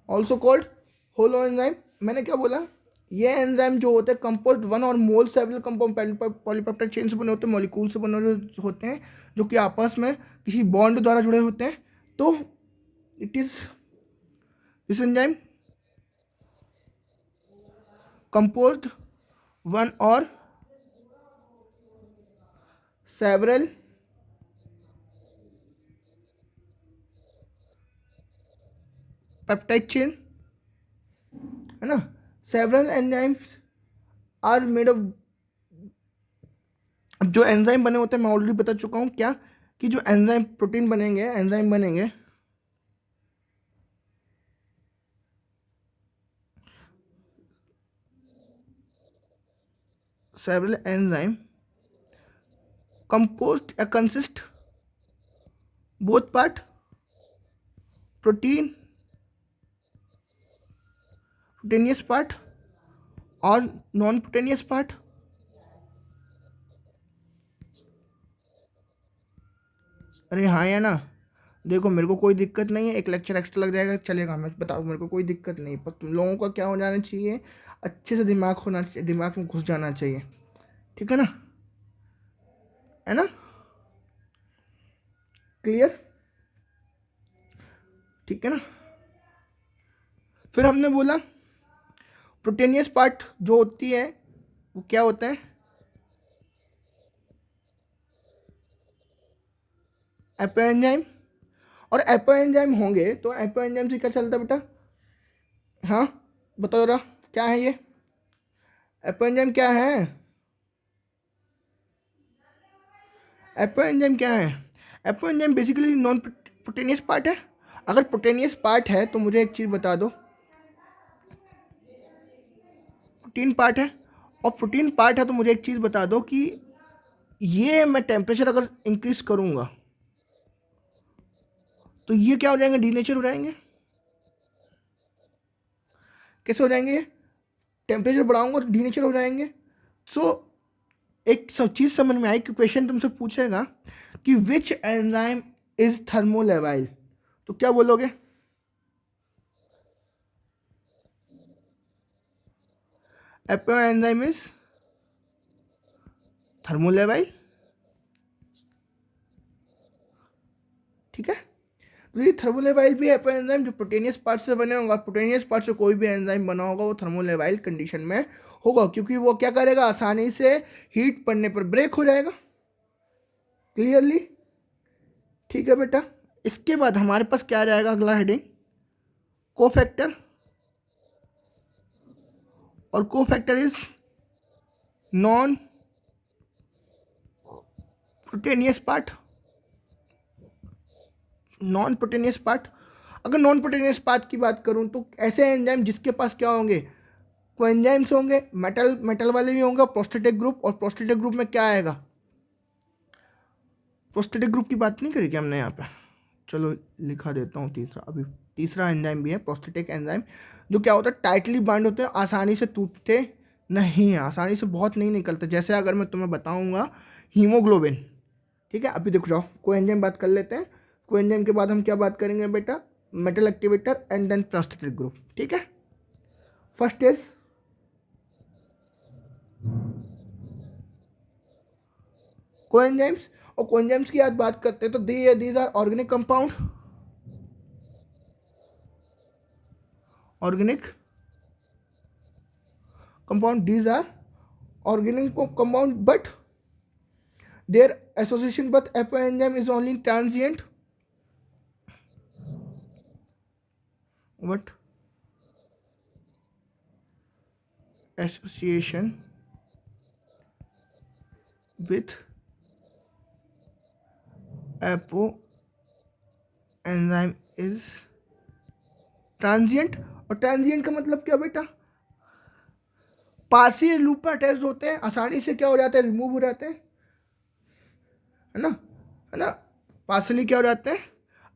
[SPEAKER 1] also called holo enzyme. मैंने क्या बोला, ये एंजाइम जो होते हैं कंपोज वन और मोल सेवरल कंपाउंड पॉलीपेप्टाइड चेन से बने होते हैं, मॉलिक्यूल से बने होते हैं, जो कि आपस में किसी बॉन्ड द्वारा जुड़े होते हैं। तो it is this enzyme composed one और सेवरल पेप्टाइड चेन, है ना। Several enzymes are made of, जो एंजाइम बने होते हैं मैं ऑलरेडी बता चुका हूँ क्या, कि जो एंजाइम प्रोटीन बनेंगे, एंजाइम बनेंगे, several enzyme composed consist both part protein proteinous part और नॉन प्रोटेनियस पार्ट। अरे हाँ या ना, देखो मेरे को कोई दिक्कत नहीं है, एक लेक्चर एक्स्ट्रा लग जाएगा चलेगा, मैं बताओ, मेरे को कोई दिक्कत नहीं, पर तुम लोगों का क्या हो जाना चाहिए, अच्छे से दिमाग होना चाहिए, दिमाग में घुस जाना चाहिए, ठीक है ना, है ना, क्लियर, ठीक है ना। फिर हमने बोला प्रोटेनियस पार्ट जो होती है वो क्या होता है, एपो एंजाइम। और एपो एंजाइम होंगे तो एपो एंजाइम से क्या चलता है बेटा, हाँ बताओ जरा क्या है ये, एपो एंजाइम क्या है, एपो एंजाइम क्या है, apo enzyme basically non proteinaceous part है। अगर प्रोटेनियस पार्ट है तो मुझे एक चीज़ बता दो, प्रोटीन पार्ट है, और प्रोटीन पार्ट है तो मुझे एक चीज़ बता दो कि ये मैं टेम्परेचर अगर इंक्रीज करूँगा तो ये क्या हो जाएंगे, डीनेचर हो जाएंगे। कैसे हो जाएंगे, टेम्परेचर बढ़ाऊंगा तो डीनेचर हो जाएंगे। सो एक सब चीज़ समझ में आई कि क्वेश्चन तुमसे पूछेगा कि विच एंजाइम इज थर्मोलेवाइल, तो क्या बोलोगे, एपो एंजाइम इज थर्मोलेवाइल, ठीक है। तो ये थर्मोलेवाइल भी है एंजाइम जो प्रोटेनियस पार्ट से बने होगा। प्रोटेनियस पार्ट से कोई भी एंजाइम बना होगा वो थर्मोलेवाइल कंडीशन में होगा, क्योंकि वो क्या करेगा, आसानी से हीट पड़ने पर ब्रेक हो जाएगा। क्लियरली, ठीक है बेटा। इसके बाद हमारे पास क्या रहेगा, अगला हेडिंग कोफैक्टर, और cofactor is non proteinaceous part. Non proteinaceous part, अगर नॉन प्रोटेनियस पार्ट की बात करूं तो ऐसे एंजाइम जिसके पास क्या होंगे, कोएंजाइम्स होंगे, मेटल वाले भी होंगे, प्रोस्टेटिक ग्रुप। और प्रोस्टेटिक ग्रुप में क्या आएगा, प्रोस्टेटिक ग्रुप की बात नहीं करी क्या हमने यहाँ पे, चलो लिखा देता हूँ तीसरा। अभी तीसरा एंजाइम भी है प्रोस्टेटिक एंजाइम, जो क्या होता है, टाइटली बाइंड होते हैं, आसानी से टूटते नहीं है, आसानी से बहुत नहीं निकलते। जैसे अगर मैं तुम्हें बताऊंगा हीमोग्लोबिन, ठीक है। अभी देखो जाओ, कोएंजाइम बात कर लेते हैं। कोएंजाइम के बाद हम क्या बात करेंगे बेटा, metal activator and then prostatic group, ठीक है। फर्स्ट इज कोएंजाइम्स, और कोएंजाइम्स की आज बात करते हैं तो these are organic compound, organic compound, these are organic compound, but their association with apo enzyme is only transient. What association with apo enzyme is transient। और ट्रांजिएंट का मतलब क्या बेटा, पार्शियल लूप पर अटैच होते हैं, आसानी से क्या हो जाते हैं, रिमूव हो जाते हैं, है ना, है ना। पार्शली क्या हो जाते हैं,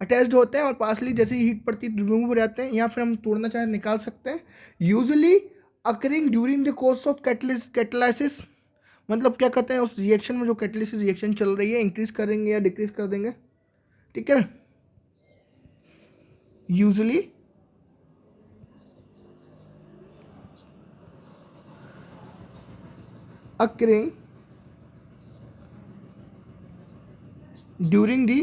[SPEAKER 1] अटैच्ड होते हैं, और पार्शली जैसे ही हीट पड़ती है रिमूव हो जाते हैं, या फिर हम तोड़ना चाहे निकाल सकते हैं। Usually occurring during the course of catalysis, मतलब क्या कहते हैं, उस रिएक्शन में जो कैटलिसिस रिएक्शन चल रही है, इंक्रीज करेंगे या डिक्रीज कर देंगे, ठीक है ना। Usually occurring during the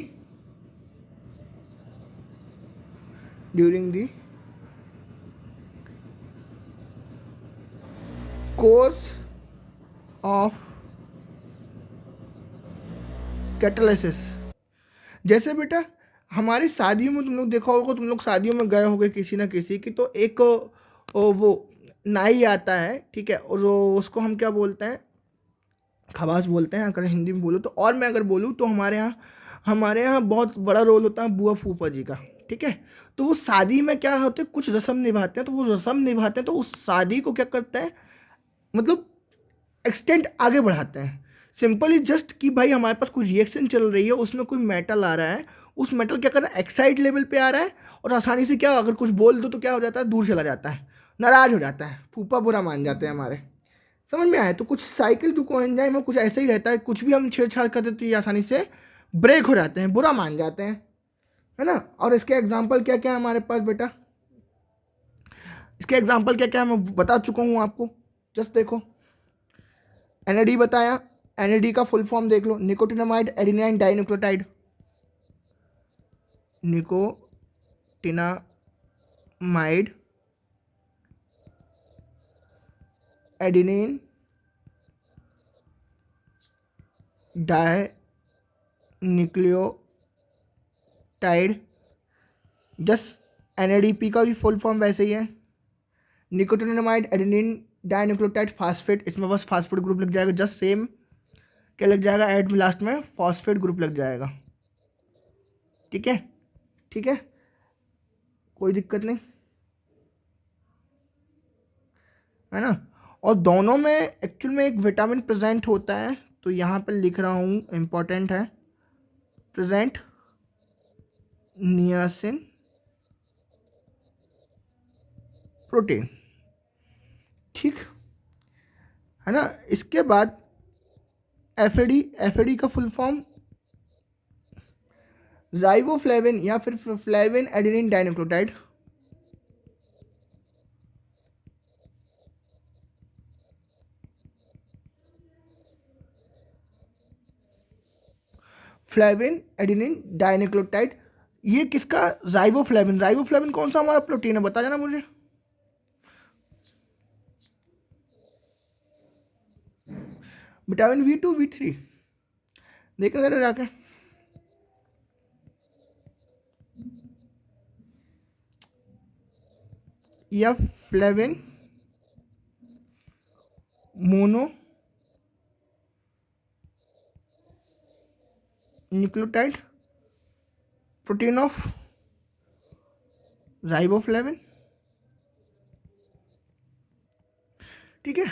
[SPEAKER 1] course of catalysis. जैसे बेटा हमारी शादियों में तुम लोग देखा होगा, तुम लोग शादियों में गए होगे किसी ना किसी की, तो एक वो नाई आता है, ठीक है, और उसको हम क्या बोलते हैं, खबास बोलते हैं अगर हिंदी में बोलूँ तो। और मैं अगर बोलूँ तो हमारे यहाँ बहुत बड़ा रोल होता है बुआ फूफा जी का, ठीक है। तो वो शादी में क्या होते हैं, कुछ रस्म निभाते हैं, तो वो रस्म निभाते हैं तो उस शादी को क्या करते हैं, मतलब एक्सटेंड आगे बढ़ाते हैं। सिंपली जस्ट कि भाई हमारे पास कोई रिएक्शन चल रही है, उसमें कोई मेटल आ रहा है, उस मेटल क्या कर रहा है, एक्साइड लेवल पे आ रहा है, और आसानी से क्या, अगर कुछ बोल दो तो क्या हो जाता है, दूर चला जाता है, नाराज हो जाता है, फूफा बुरा मान जाते हैं हमारे। समझ में आया। तो कुछ साइकिल जो कोएंजाइम में कुछ ऐसे ही रहता है, कुछ भी हम छेड़छाड़ कर देते तो ये आसानी से ब्रेक हो जाते हैं, बुरा मान जाते हैं, है ना। और इसके एग्जाम्पल क्या क्या है हमारे पास बेटा, इसके एग्जाम्पल क्या क्या है मैं बता चुका हूँ आपको, जस्ट देखो। एनएडी बताया, एनएडी का फुल फॉर्म देख लो, nicotinamide adenine dinucleotide, nicotinamide adenine dinucleotide. Just NADP का भी फुल फॉर्म वैसे ही है, निकोटिनामाइड एडिनिन डाइन्यूक्लियोटाइड फास्फेट, इसमें बस फास्फेट ग्रुप लग जाएगा, जस्ट सेम क्या लग जाएगा, एड में लास्ट में फॉस्फेट ग्रुप लग जाएगा, ठीक है, ठीक है, कोई दिक्कत नहीं, है ना। और दोनों में एक्चुअल में एक विटामिन प्रेजेंट होता है, तो यहाँ पर लिख रहा हूँ, इंपॉर्टेंट है, प्रेजेंट नियासिन प्रोटीन, ठीक है ना। इसके बाद एफएडी, एफएडी का फुल फॉर्म राइबोफ्लेविन या फिर flavin adenine dinucleotide, flavin adenine dinucleotide ये किसका, राइबोफ्लेविन। राइबोफ्लेविन कौन सा हमारा प्रोटीन है, बता जाना मुझे। विटामिन V2 V3 देखना जरा जाके। या flavin mono nucleotide protein of riboflavin. ठीक है,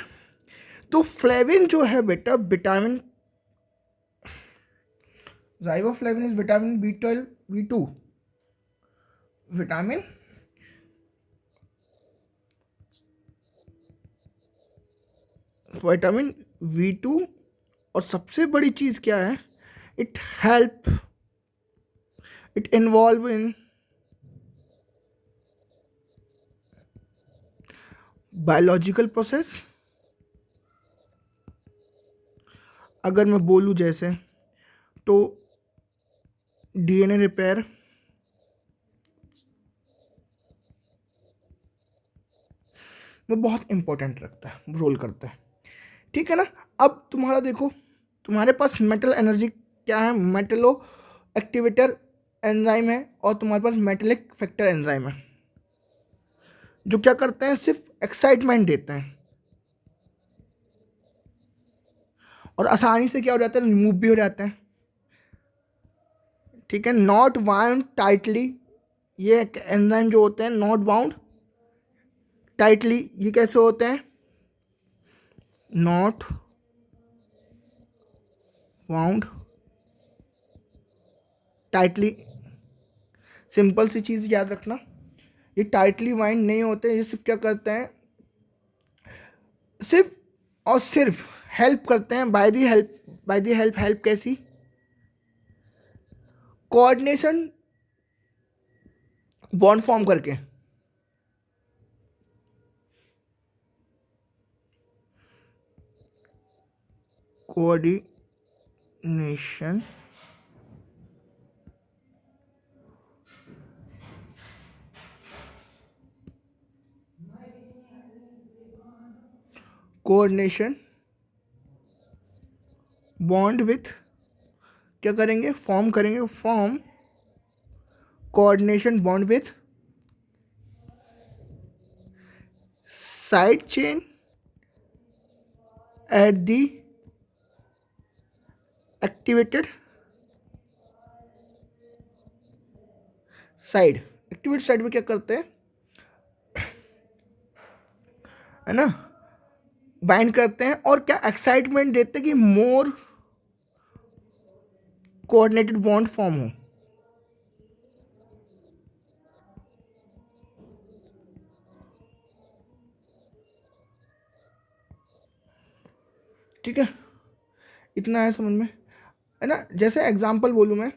[SPEAKER 1] तो फ्लेविन जो है बेटा vitamin, riboflavin is vitamin B12 V2, vitamin vitamin V2। और सबसे बड़ी चीज क्या है, it help, it involve in biological process. अगर मैं बोलूँ जैसे, तो DNA रिपेयर, वो बहुत इंपॉर्टेंट रखता है, रोल करता है। ठीक है ना। अब तुम्हारा देखो, तुम्हारे पास मेटल एनर्जी क्या है, मेटलो एक्टिवेटर एंजाइम है, और तुम्हारे पास मेटेलिक फैक्टर एंजाइम है, जो क्या करते हैं, सिर्फ एक्साइटमेंट देते हैं, और आसानी से क्या हो जाता है, रिमूव भी हो जाते हैं। ठीक है, नॉट बाउंड टाइटली, ये एंजाइम जो होते हैं नॉट बाउंड टाइटली, ये कैसे होते हैं, नॉट बाउंड टाइटली। सिंपल सी चीज़ याद रखना, ये टाइटली बाइंड नहीं होते, ये सिर्फ क्या करते हैं, सिर्फ और सिर्फ हेल्प करते हैं, by the help, by the help, help कैसी, कोऑर्डिनेशन बॉन्ड फॉर्म करके। कोऑर्डिनेशन कोऑर्डिनेशन बॉन्ड विथ, क्या करेंगे, फॉर्म करेंगे, form coordination bond with side chain at the activated side. Activated side में क्या करते हैं, है ना, बाइंड करते हैं, और क्या एक्साइटमेंट देते हैं कि मोर कोऑर्डिनेटेड बॉन्ड फॉर्म हो। ठीक है, इतना है समझ में, है ना। जैसे एग्जांपल बोलूँ मैं,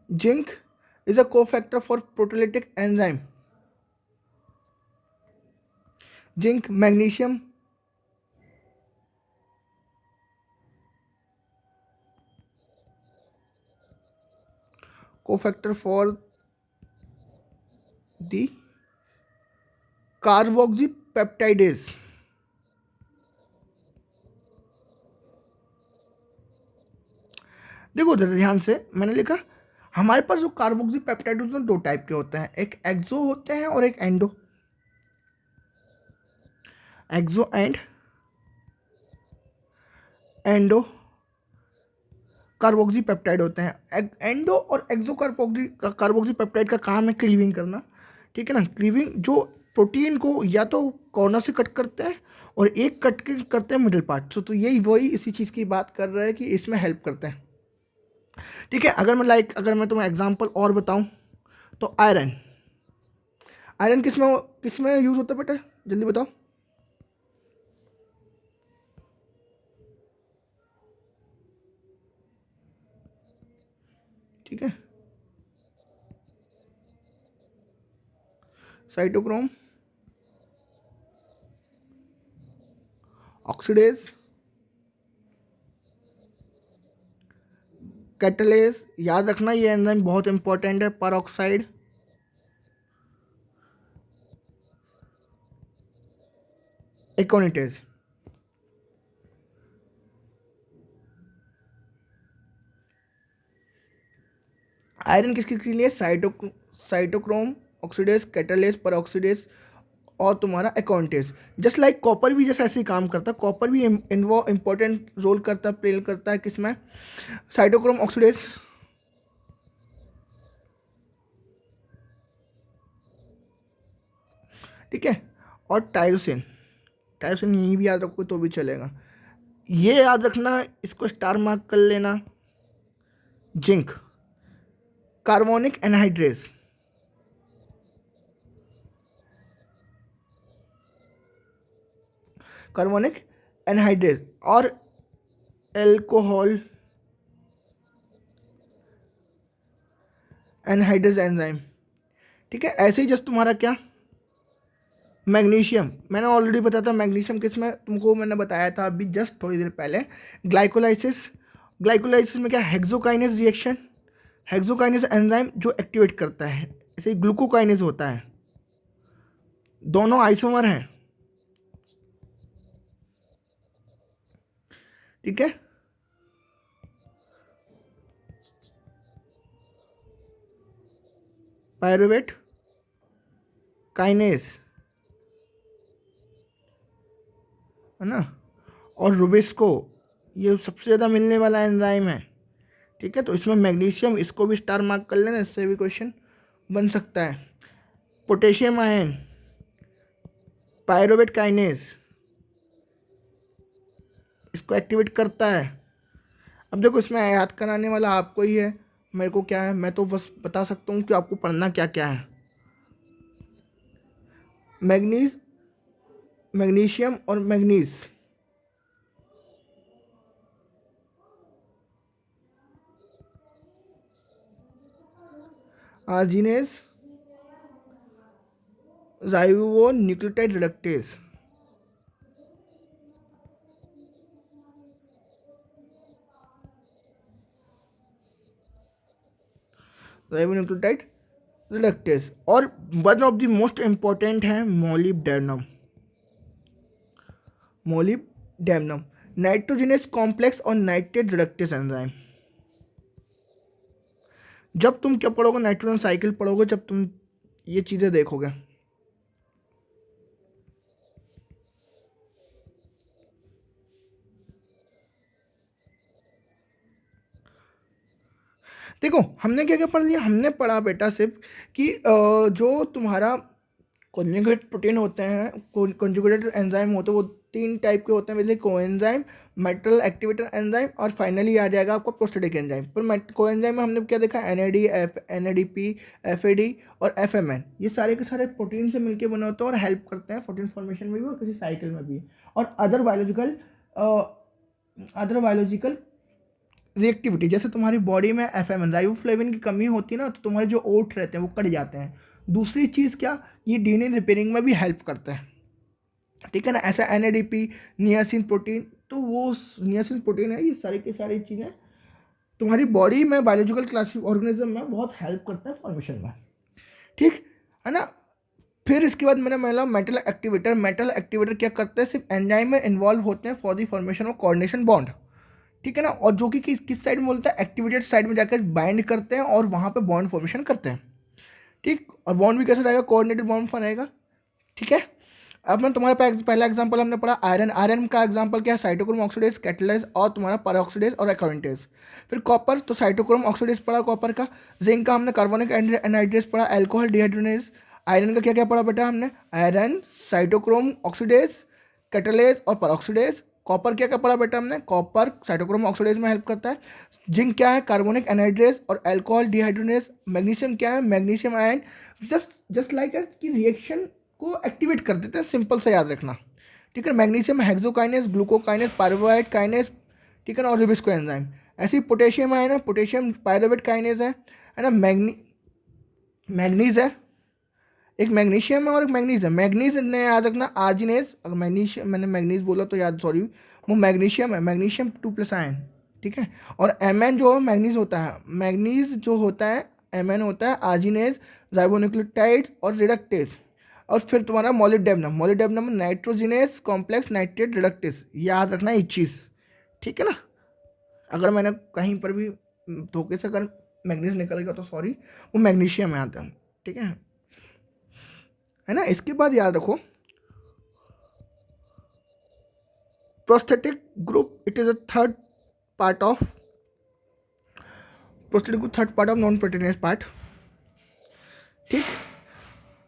[SPEAKER 1] zinc is a cofactor for proteolytic enzyme. Zinc, magnesium, cofactor for the carboxy peptidase. देखो जरा ध्यान से, मैंने लिखा हमारे पास जो कार्बोक्सी पेप्टाइड होते हैं दो टाइप के होते हैं, एक एक्सो होते हैं और एक endo. Exo and endo carboxy peptide होते हैं। एंडो और एक्सो कार्बोक्सी पेप्टाइड का काम है क्लीविंग करना। ठीक है ना, क्लीविंग जो प्रोटीन को या तो कॉर्नर से कट करते हैं, और एक कट के करते हैं मिडिल पार्ट। तो यही वही इसी चीज़ की बात कर रहे हैं कि इसमें हेल्प करते हैं। ठीक है, अगर मैं तुम्हें एग्जांपल और बताऊं, तो आयरन, आयरन किस में यूज होता है बेटा, जल्दी बताओ। ठीक है, साइटोक्रोम ऑक्सीडेज कैटलेज, याद रखना ये एंजाइम बहुत इंपॉर्टेंट है, परऑक्साइड, एकोनिटेज। आयरन किसके लिए? साइटोक्रोम ऑक्सीडेज, कैटलेज, परऑक्सीडेज और तुम्हारा एकोनिटेज। जस्ट लाइक कॉपर भी जैसे ऐसे ही काम करता है, कॉपर भी इंपॉर्टेंट रोल करता है, प्ले करता है किसमें? साइटोक्रोम ऑक्सीडेज, ठीक है। और टायरोसिन, टायरोसिन यहीं भी याद रखो तो भी चलेगा। ये याद रखना, इसको स्टार मार्क कर लेना। Zinc, carbonic anhydrase, carbonic anhydrase और एल्कोहल एनहाइड्रेस एंजाइम, ठीक है। ऐसे ही जस्ट तुम्हारा क्या, मैग्नीशियम, मैंने ऑलरेडी बताया था मैग्नीशियम किस में, तुमको मैंने बताया था अभी जस्ट थोड़ी देर पहले। ग्लाइकोलाइसिस, ग्लाइकोलाइसिस में क्या, हेक्सोकाइनेज रिएक्शन, हेक्सोकाइनेज एंजाइम जो एक्टिवेट करता है। ऐसे ही ग्लूकोकाइनेज होता है, दोनों आइसोमर हैं, ठीक है। पायरुवेट काइनेज है ना, और रुबिस्को, ये सबसे ज़्यादा मिलने वाला एंजाइम है, ठीक है। तो इसमें मैग्नीशियम, इसको भी स्टार मार्क कर लेना, इससे भी क्वेश्चन बन सकता है। पोटेशियम आयन, पायरुवेट काइनेज, इसको एक्टिवेट करता है। अब देखो इसमें याद कराने वाला आपको ही है, मेरे को क्या है, मैं तो बस बता सकता हूँ कि आपको पढ़ना क्या क्या है। मैग्नीज, मैग्नीशियम और manganese, arginase, ribo nucleotide reductase, ribo nucleotide reductase. और one of the most important है मोलिब्डेनम, मोलिब्डेनम नाइट्रोजनस कॉम्प्लेक्स और नाइट्रेट रिडक्टेज एंजाइम। जब तुम क्या पढ़ोगे, नाइट्रोजन साइकिल पढ़ोगे, जब तुम ये चीज़ें देखोगे, देखो हमने क्या क्या पढ़ लिया, हमने पढ़ा बेटा सिर्फ कि जो तुम्हारा कॉन्जुगेट प्रोटीन होते हैं, कॉन्जुगेटेड एंजाइम होते हैं, वो 3 टाइप के होते हैं, जैसे कोएंजाइम, मेटल एक्टिवेटर एंजाइम और फाइनली आ जाएगा आपको प्रोस्टेटिक एंजाइम। पर कोएंजाइम में हमने क्या देखा, NAD, FAD और FMN, ये सारे के सारे प्रोटीन से मिलकर बने होते हैं और हेल्प करते हैं प्रोटीन फॉर्मेशन में भी और किसी साइकिल में भी। और अदर बायोलॉजिकल रिएक्टिविटी, जैसे तुम्हारी बॉडी में FMN, राइबोफ्लेविन की कमी होती है ना, तो तुम्हारे जो ओट रहते हैं वो कट जाते हैं। दूसरी चीज़ क्या, ये DNA रिपेयरिंग में भी हेल्प करता है, ठीक है ना। ऐसा NADP, नियासिन प्रोटीन, तो वो नियासिन प्रोटीन है, ये सारी की सारी चीज़ें तुम्हारी बॉडी में बायोलॉजिकल क्लासिक ऑर्गेनिज्म में बहुत हेल्प करता है फॉर्मेशन में, ठीक है ना। फिर इसके बाद मैंने बोला मेटल एक्टिवेटर, मेटल एक्टिवेटर क्या करते हैं, सिर्फ एंजाइम में इन्वॉल्व होते हैं for the formation of coordination bond, ठीक है ना। और जो कि किस साइड में बोलता है, एक्टिवेटेड साइड में जाकर बाइंड करते हैं और वहाँ पे बॉन्ड फॉर्मेशन करते हैं, ठीक। और बॉन्ड भी कैसे रहेगा, कोऑर्डिनेटेड बॉन्ड बनेगा, ठीक है। अब मैं तुम्हारे पास पहला एग्जांपल हमने पढ़ा आयरन, आयरन का एग्जांपल क्या है, साइटोक्रोम ऑक्सीडेज, कैटलेज और तुम्हारा परऑक्सीडेज और एकाउंटेज। फिर कॉपर, तो साइटोक्रोम ऑक्सीडेज पढ़ा कॉपर का। जिंक का हमने कार्बोनिक एनहाइड्रेज पढ़ा, अल्कोहल डिहाइड्रोनेज। आयरन का क्या क्या पढ़ा बेटा हमने, आयरन, साइटोक्रोम ऑक्सीडेज, कैटलेज और परऑक्सीडेज। कॉपर क्या क्या पढ़ा बेटा हमने, कॉपर साइटोक्रोम ऑक्सीडेज में हेल्प करता है। जिंक क्या है, कार्बोनिक एनहाइड्रेज और अल्कोहल डिहाइड्रोनेज। मैग्नीशियम क्या है, मैग्नीशियम आयन जस्ट लाइक की रिएक्शन को एक्टिवेट कर देते हैं, सिंपल से याद रखना, ठीक है। Magnesium hexokinase, glucokinase, pyruvate kinase, ठीक है ना, और रिबिस्को एंजाइम। ऐसे ही पोटेशियम है ना, पोटेशियम पायरुवेट काइनेज है ना। मैग्नीज है, एक मैग्नीशियम है और एक मैग्नीज है। मैग्नीज ने याद रखना आर्जिनेज, अगर मैग्नीशियम मैंने मैग्नीज बोला तो याद, सॉरी, वो मैग्नीशियम है, मैग्नीशियम 2+ आयन, ठीक है। और Mn जो मैग्नीज होता है, मैग्नीज जो होता है Mn होता है आर्जिनेज, राइबोन्यूक्लियोटाइड और रिडक्टेज। और फिर तुम्हारा molybdenum, molybdenum nitrogenase complex nitrate reductase, याद रखना ये चीज़, ठीक है ना। अगर मैंने कहीं पर भी धोखे से अगर मैग्नीज निकलेगा तो सॉरी, वो मैग्नीशियम में आता है, ठीक है ना। इसके बाद याद रखो prosthetic group, it is a third part of prosthetic group, third part of non proteinaceous part, ठीक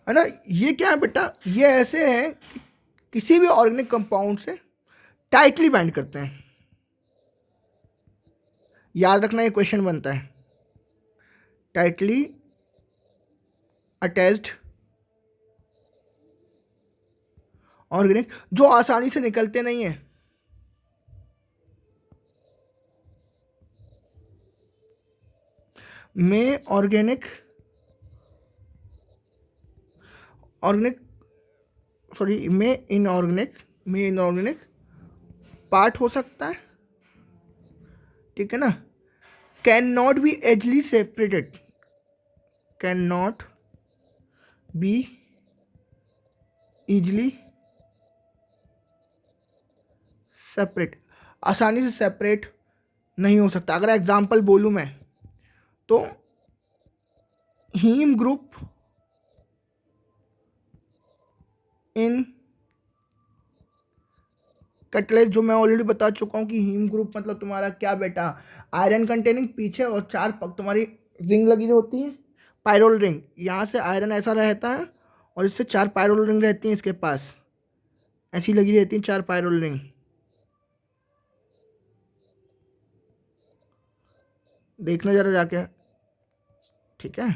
[SPEAKER 1] है ना। ये क्या है बेटा, ये ऐसे हैं कि किसी भी ऑर्गेनिक कंपाउंड से टाइटली बाइंड करते हैं। याद रखना ये क्वेश्चन बनता है, टाइटली अटैच्ड ऑर्गेनिक, जो आसानी से निकलते नहीं है। में ऑर्गेनिक सॉरी में इनऑर्गेनिक पार्ट हो सकता है, ठीक है ना। Can not be easily separated, can not be easily separate, आसानी से सेपरेट नहीं हो सकता। अगर एग्जांपल बोलूं मैं तो हीम ग्रुप इन कटलेट, जो मैं ऑलरेडी बता चुका हूं कि हीम ग्रुप मतलब तुम्हारा क्या बेटा, आयरन कंटेनिंग पीछे और 4 तुम्हारी रिंग लगी होती है, पायरोल रिंग, यहाँ से आयरन ऐसा रहता है और इससे 4 पायरोल रिंग रहती हैं इसके पास, ऐसी लगी रहती हैं 4 पायरोल रिंग, देखना जरा जाके, ठीक है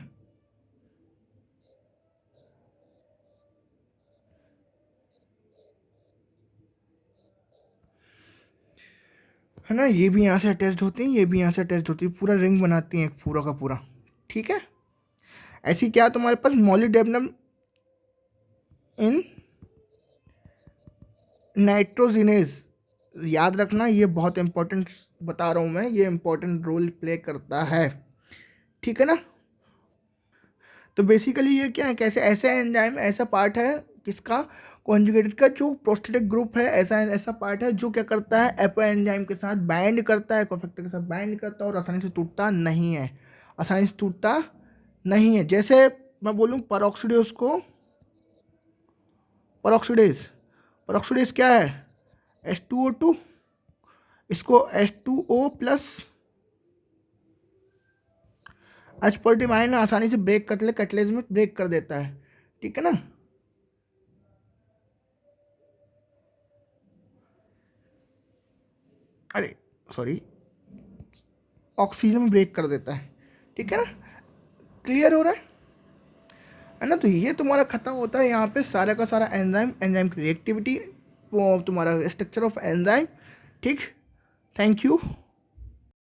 [SPEAKER 1] ना। ये भी यहाँ से अटैच्ड होती हैं, ये भी यहाँ से अटैच्ड होती है, पूरा रिंग बनाती हैं एक पूरा का पूरा, ठीक है। ऐसी क्या तुम्हारे पास मोलिडेबनम इन नाइट्रोजिनेज, याद रखना ये बहुत इंपॉर्टेंट बता रहा हूँ मैं, ये इंपॉर्टेंट रोल प्ले करता है, ठीक है ना। तो बेसिकली ये क्या है, कैसे ऐसा एंजाइम ऐसा पार्ट है किसका, कॉन्जुगेटेड का, जो प्रोस्थेटिक ग्रुप है, ऐसा पार्ट है जो क्या करता है, एपो एंजाइम के साथ बाइंड करता है, कोफैक्टर के साथ बाइंड करता है और आसानी से टूटता नहीं है, आसानी से टूटता नहीं है। जैसे मैं बोलूँ परऑक्सीडेज को, परऑक्सीडेज क्या है, H2O2, इसको H2O plus H positive ion आसानी से ब्रेक कर कटलेज में ब्रेक कर देता है, ठीक है ना। अरे सॉरी, ऑक्सीजन में ब्रेक कर देता है, ठीक है ना। क्लियर हो रहा है ना। तो ये तुम्हारा खत्म होता है यहाँ पे सारा का सारा एंजाइम की रिएक्टिविटी, वो तुम्हारा स्ट्रक्चर ऑफ एंजाइम, ठीक। Thank you.